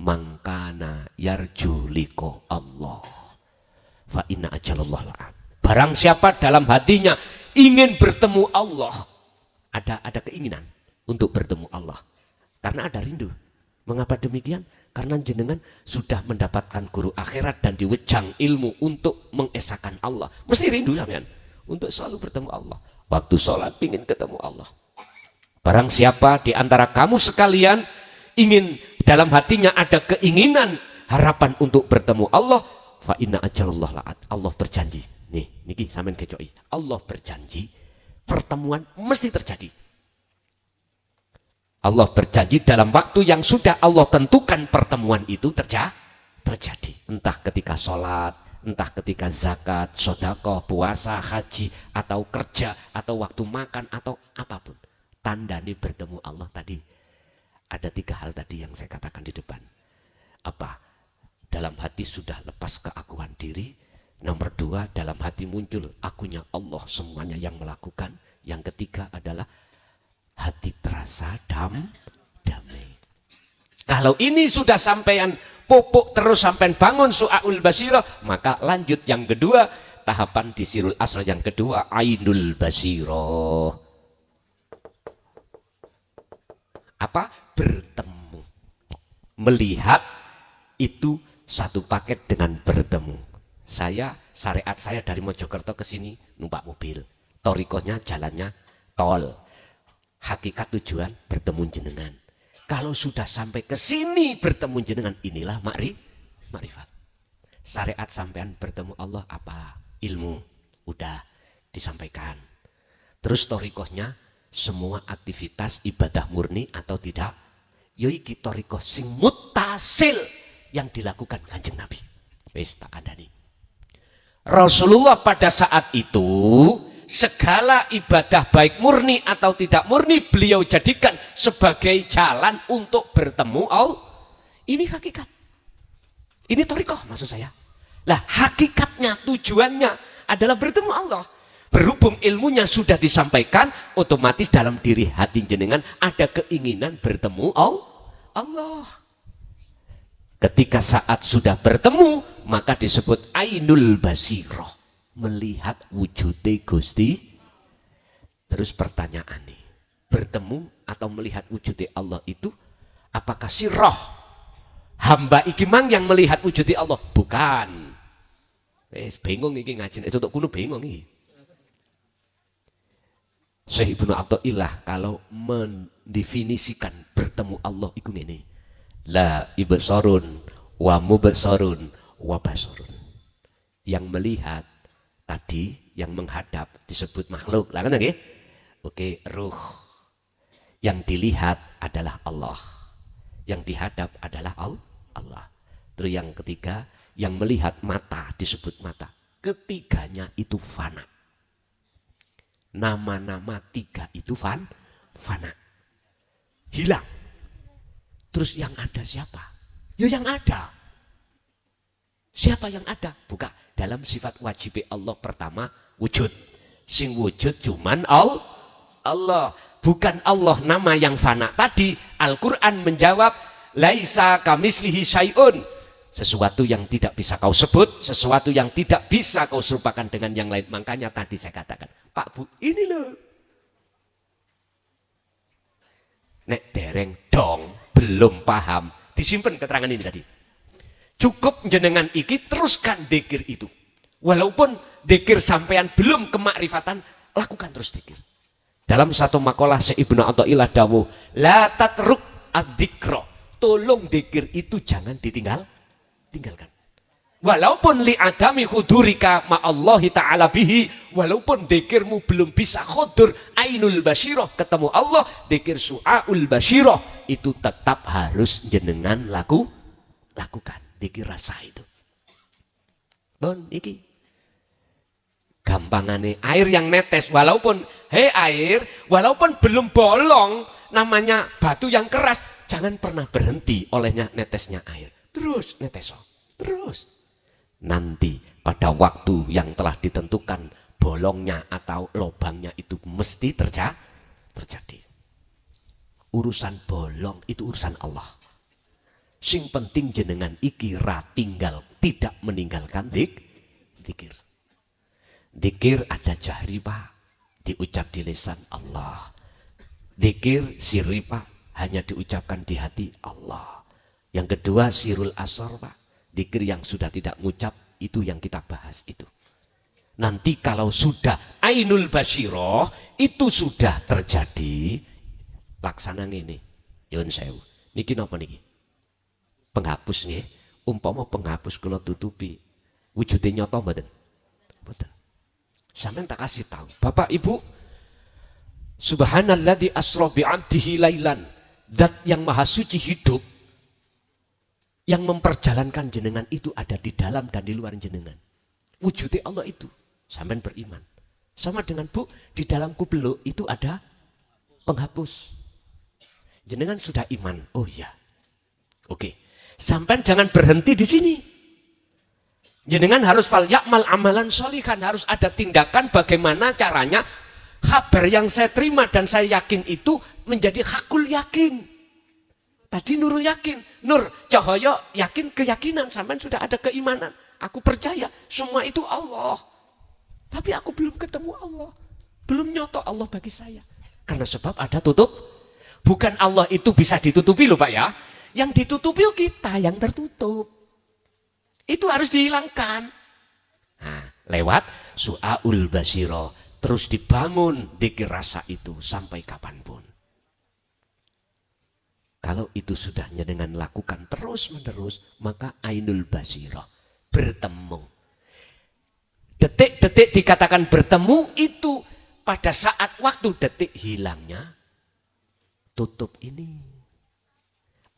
mangkana yarju liqa Allah fa inna ajalallah la'at. Barang siapa dalam hatinya ingin bertemu Allah, ada keinginan untuk bertemu Allah. Karena ada rindu. Mengapa demikian? Karena jenengan sudah mendapatkan guru akhirat dan diwejang ilmu untuk mengesahkan Allah. Mesti rindu kan? Untuk selalu bertemu Allah. Waktu sholat ingin ketemu Allah. Barang siapa di antara kamu sekalian ingin dalam hatinya ada keinginan, harapan untuk bertemu Allah, fa inna ajalallah la'at. Allah berjanji. Nih, niki sampean kecoi. Allah berjanji pertemuan mesti terjadi. Allah berjanji dalam waktu yang sudah Allah tentukan pertemuan itu terjadi. Entah ketika sholat, entah ketika zakat, sedekah, puasa, haji, atau kerja, atau waktu makan, atau apapun. Tanda ini bertemu Allah tadi. Ada 3 hal tadi yang saya katakan di depan. Apa? Dalam hati sudah lepas keakuan diri. Nomor 2, dalam hati muncul akunya Allah semuanya yang melakukan. Yang ketiga adalah hati terasa damai. Kalau ini sudah sampean pupuk terus sampai bangun su'aul basyirah, maka lanjut yang kedua, tahapan di sirul asra yang kedua, ainul basyirah. Apa? Bertemu. Melihat itu satu paket dengan bertemu. Syariat saya dari Mojokerto ke sini numpak mobil. Torikohnya jalannya tol. Hakikat tujuan bertemu jenengan. Kalau sudah sampai ke sini bertemu jenengan, inilah makrifat. Syariat sampean bertemu Allah apa? Ilmu. Udah disampaikan. Terus torikohnya semua aktivitas ibadah murni atau tidak? Yoi torikoh sing mutasil yang dilakukan Kanjeng Nabi. Wis tak kandhani. Rasulullah pada saat itu segala ibadah baik murni atau tidak murni beliau jadikan sebagai jalan untuk bertemu Allah. Ini hakikat. Ini thariqah maksud saya. Lah hakikatnya, tujuannya adalah bertemu Allah. Berhubung ilmunya sudah disampaikan, otomatis dalam diri hati jenengan ada keinginan bertemu Allah. Ketika saat sudah bertemu, maka disebut ainul basiroh, melihat wujudnya Gusti. Terus pertanyaan nih, bertemu atau melihat wujudnya Allah itu apakah sirroh? Hamba iki mang yang melihat wujudnya Allah? Bukan. Bingung iki ngaji, itu untuk kuno bingung iki. Syekh Ibnu Athaillah kalau mendefinisikan bertemu Allah itu ngene. La ibsarun wa mubsarun wa basarun. Yang melihat tadi, yang menghadap disebut makhluk. Lah kan nggih? Oke, ruh. Yang dilihat adalah Allah. Yang dihadap adalah Allah. Terus yang ketiga, yang melihat mata disebut mata. Ketiganya itu fana. Nama-nama tiga itu fana. Hilang. Terus yang ada siapa? Ya yang ada. Siapa yang ada? Bukan. Dalam sifat wajib Allah pertama, wujud. Sing wujud cuman Allah. Bukan Allah nama yang fana. Tadi Al-Quran menjawab, laisa kamislihi syai'un. Sesuatu yang tidak bisa kau sebut, sesuatu yang tidak bisa kau serupakan dengan yang lain. Makanya tadi saya katakan, Pak Bu, ini loh. Nek dereng dong, belum paham. Disimpan keterangan ini tadi. Cukup jenengan iki teruskan dzikir itu. Walaupun dzikir sampean belum kemakrifatan, lakukan terus dzikir. Dalam satu makalah Syekh Ibnu Athaillah dawuh, la tatruk adzikra. Tolong dzikir itu jangan tinggalkan. Walaupun li adami khudurika ma'allahi ta'ala bihi, walaupun dzikirmu belum bisa khudur ainul basyirah ketemu Allah, dzikir su'aul basyirah itu tetap harus jenengan lakukan. Dzikir rasa itu. Bon iki gampangane air yang netes, walaupun air walaupun belum bolong, namanya batu yang keras, jangan pernah berhenti olehnya netesnya air. Terus netes, terus. Nanti pada waktu yang telah ditentukan, bolongnya atau lobangnya itu mesti terjadi. Urusan bolong itu urusan Allah. Sing penting jenengan iki ra tinggal, tidak meninggalkan dzikir. Dzikir ada jahri Pak, diucap di lisan Allah. Dzikir sirri Pak, hanya diucapkan di hati Allah. Yang kedua sirul asar Pak, dzikir yang sudah tidak ngucap, itu yang kita bahas itu. Nanti kalau sudah ainul basyirah, itu sudah terjadi, laksana ini. Yun sewu. Niki napa niki? Penghapus nggih. Umpama penghapus kula tutupi, wujude nyata mboten? Mboten. Sampeyan tak kasih tahu, Bapak Ibu, subhanalladzi asra bi 'abdihi lailan, zat yang maha suci hidup, yang memperjalankan jenengan itu ada di dalam dan di luar jenengan. Wujudnya Allah itu, sampean beriman. Sama dengan Bu, di dalam kubeluk itu ada penghapus. Jenengan sudah iman, oh ya. Oke, sampean jangan berhenti di sini. Jenengan harus fal ya'mal amalan sholihan, harus ada tindakan bagaimana caranya kabar yang saya terima dan saya yakin itu menjadi hakul yakin. Tadi nurul yakin, nur cahaya yakin, keyakinan, sampean sudah ada keimanan. Aku percaya semua itu Allah. Tapi aku belum ketemu Allah, belum nyoto Allah bagi saya. Karena sebab ada tutup. Bukan Allah itu bisa ditutupi loh Pak ya. Yang ditutupi kita yang tertutup. Itu harus dihilangkan. Nah, lewat su'aul basyirah. Terus dibangun dzikir rasa itu sampai kapanpun. Kalau itu sudah dengan lakukan terus menerus, maka ainul basyirah, bertemu. Detik-detik dikatakan bertemu itu pada saat waktu detik hilangnya tutup ini.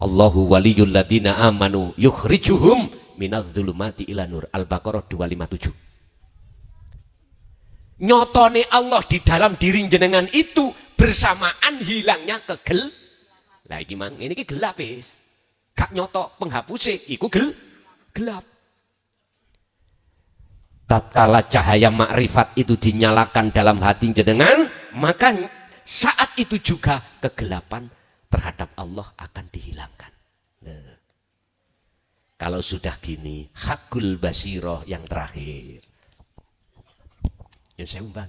Allahu waliyul ladina amanu yukhrijuhum minadh-dhulumati ila nur. Al-Baqarah 257. Nyotone Allah di dalam diri jenengan itu bersamaan hilangnya kegel. Lah iki mang ini gelap wis. Gak nyoto penghapuse iku gelap. Tatkala cahaya makrifat itu dinyalakan dalam hati jenengan, maka saat itu juga kegelapan terhadap Allah akan dihilangkan. Nah. Kalau sudah gini, hakul basiroh yang terakhir. Yang saya umbah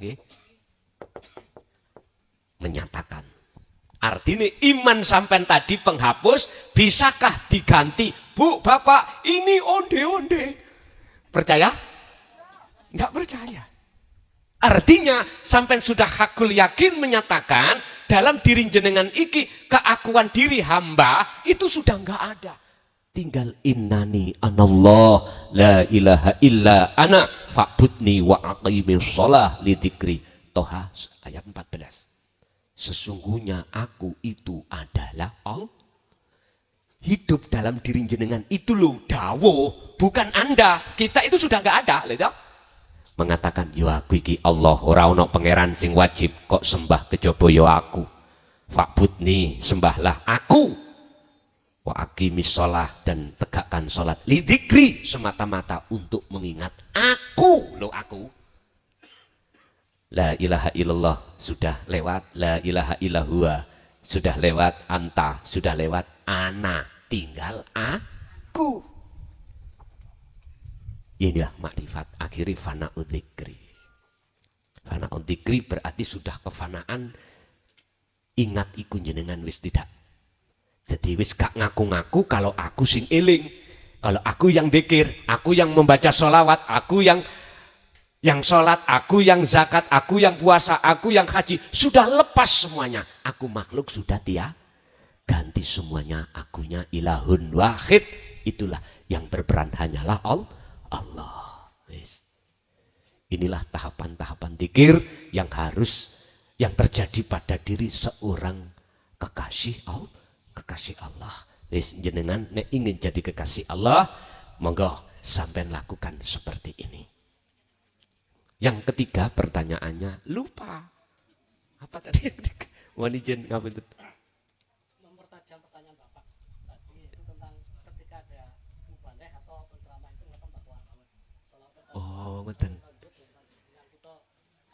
menyatakan. Artinya iman sampai tadi penghapus, bisakah diganti? Bu, Bapak, ini onde-onde. Percaya? Enggak percaya. Artinya sampai sudah hakul yakin menyatakan dalam diri jenengan iki keakuan diri hamba itu sudah enggak ada. Tinggal innani anallah la ilaha illa ana fa'budni wa aqimis shalah li dzikri. Toha ayat 14. Sesungguhnya aku itu adalah Allah. Hidup dalam diri jenengan itu loh dawuh, bukan Anda. Kita itu sudah enggak ada, lihat. Mengatakan yo aku iki Allah, ora ono pangeran sing wajib kok sembah kejaba yo aku. Fa'budni, sembahlah aku. Wa aqimis shalah, dan tegakkan salat. Li dzikri, semata-mata untuk mengingat aku, loh aku. La ilaha illallah sudah lewat, la ilaha illahua sudah lewat, anta sudah lewat, ana tinggal aku. Inilah makrifat akhiri fana'u dzikri. Fana'u dzikri berarti sudah kefanaan ingat iku jenengan wis tidak. Jadi wis gak ngaku-ngaku kalau aku sing eling, kalau aku yang dzikir, aku yang membaca sholawat, aku yang sholat, aku yang zakat, aku yang puasa, aku yang haji, sudah lepas semuanya. Aku makhluk sudah ganti semuanya. Akunya ilahun wahid. Itulah yang berperan hanyalah Allah. Inilah tahapan-tahapan dzikir yang terjadi pada diri seorang kekasih Allah. Jenengan nek ingin jadi kekasih Allah, monggo sampai lakukan seperti ini. Yang ketiga pertanyaannya lupa. Apa tadi yang ketiga? Wanijen ngapunten. Mempertajam pertanyaan Bapak. Tadi itu tentang ketika ada mubalek atau penceramah itu ngeten Pak Tuan. Oh, ngeten.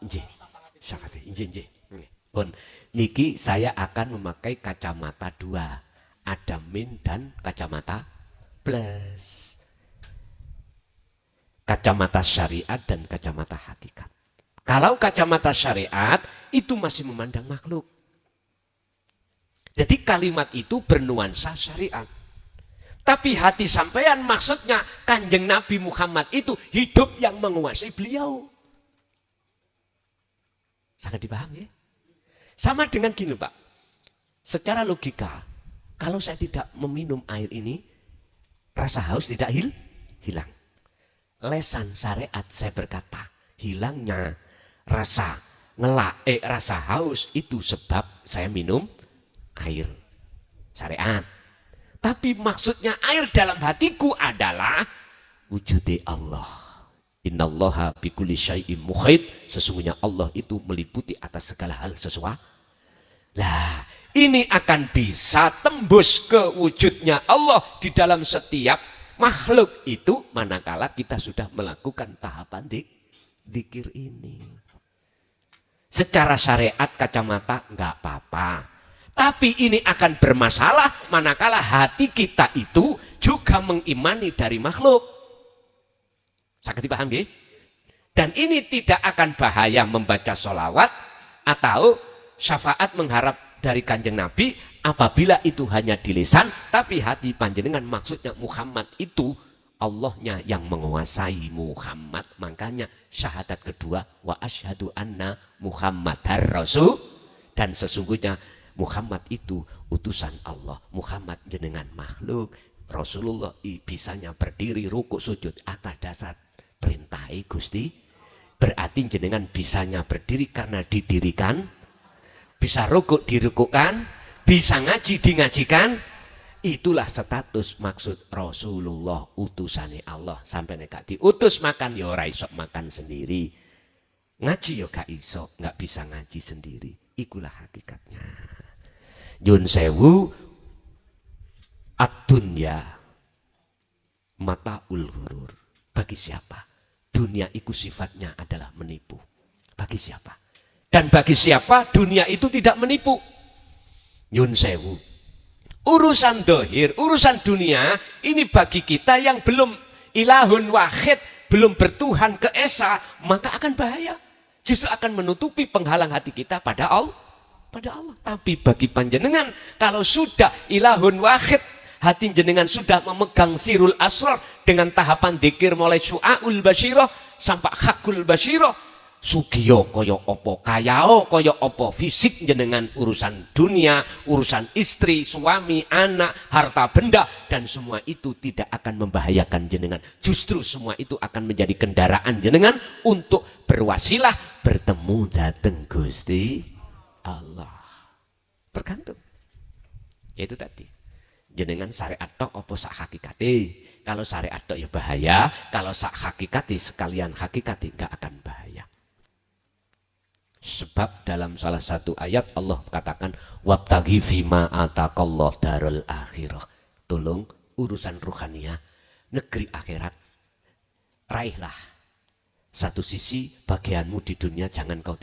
Nggih. Syafati, nggih. Pun niki saya akan memakai kacamata dua. Ada min dan kacamata plus. Kacamata syariat dan kacamata hakikat. Kalau kacamata syariat itu masih memandang makhluk. Jadi kalimat itu bernuansa syariat. Tapi hati sampean maksudnya Kanjeng Nabi Muhammad itu hidup yang menguasai beliau. Sangat dipahami ya? Sama dengan gini Pak. Secara logika, kalau saya tidak meminum air ini, rasa haus tidak hilang. Lesan syariat saya berkata, hilangnya rasa rasa haus itu sebab saya minum air syariat. Tapi maksudnya air dalam hatiku adalah wujudi Allah. Innallaha bikulli syai'in muhit. Sesungguhnya Allah itu meliputi atas segala hal sesuatu. Lah, ini akan bisa tembus ke wujudnya Allah di dalam setiap makhluk itu manakala kita sudah melakukan tahapan dzikir ini. Secara syariat kacamata enggak apa-apa. Tapi ini akan bermasalah manakala hati kita itu juga mengimani dari makhluk. Sakit dipahami? Dan ini tidak akan bahaya membaca sholawat atau syafaat mengharap dari Kanjeng Nabi apabila itu hanya di lisan, tapi hati panjenengan maksudnya Muhammad itu Allahnya yang menguasai Muhammad. Makanya syahadat kedua wa asyhadu anna Muhammadar Rasul, dan sesungguhnya Muhammad itu utusan Allah. Muhammad jenengan makhluk. Rasulullah bisanya berdiri ruku sujud atas dasar perintah Gusti. Berarti jenengan bisanya berdiri karena didirikan, bisa ruku dirukukan, bisa ngaji dingajikan. Itulah status maksud Rasulullah utusane Allah. Sampai nek diutus makan ya ora iso makan sendiri, ngaji ya gak iso, gak bisa ngaji sendiri. Ikulah hakikatnya. Yun sewu ad-dunya mataul ghurur. Bagi siapa? Dunia itu sifatnya adalah menipu. Bagi siapa? Dan bagi siapa dunia itu tidak menipu? Yun sewu, Urusan dohir, urusan dunia, ini bagi kita yang belum ilahun wahid, belum bertuhan ke esa, maka akan bahaya. Justru akan menutupi penghalang hati kita pada Allah. Tapi bagi panjenengan, kalau sudah ilahun wahid, hati jenengan sudah memegang sirul asrar dengan tahapan dzikir mulai syu'aul basyirah sampai hakul basyirah, sugiyo koyo opo, kayao koyo opo, fisik jenengan urusan dunia, urusan istri, suami, anak, harta benda, dan semua itu tidak akan membahayakan jenengan. Justru semua itu akan menjadi kendaraan jenengan untuk berwasilah bertemu dateng Gusti Allah. Tergantung. Yaitu tadi. Jenengan syariat tok opo sak hakikate. Kalau syariat tok ya bahaya, kalau sak hakikate sekalian hakikate enggak akan bahaya. Sebab dalam salah satu ayat Allah katakan wabtaghi fima ataqallah darul akhirah. Tolong urusan ruhania, negeri akhirat. Raihlah. Satu sisi bagianmu di dunia jangan kau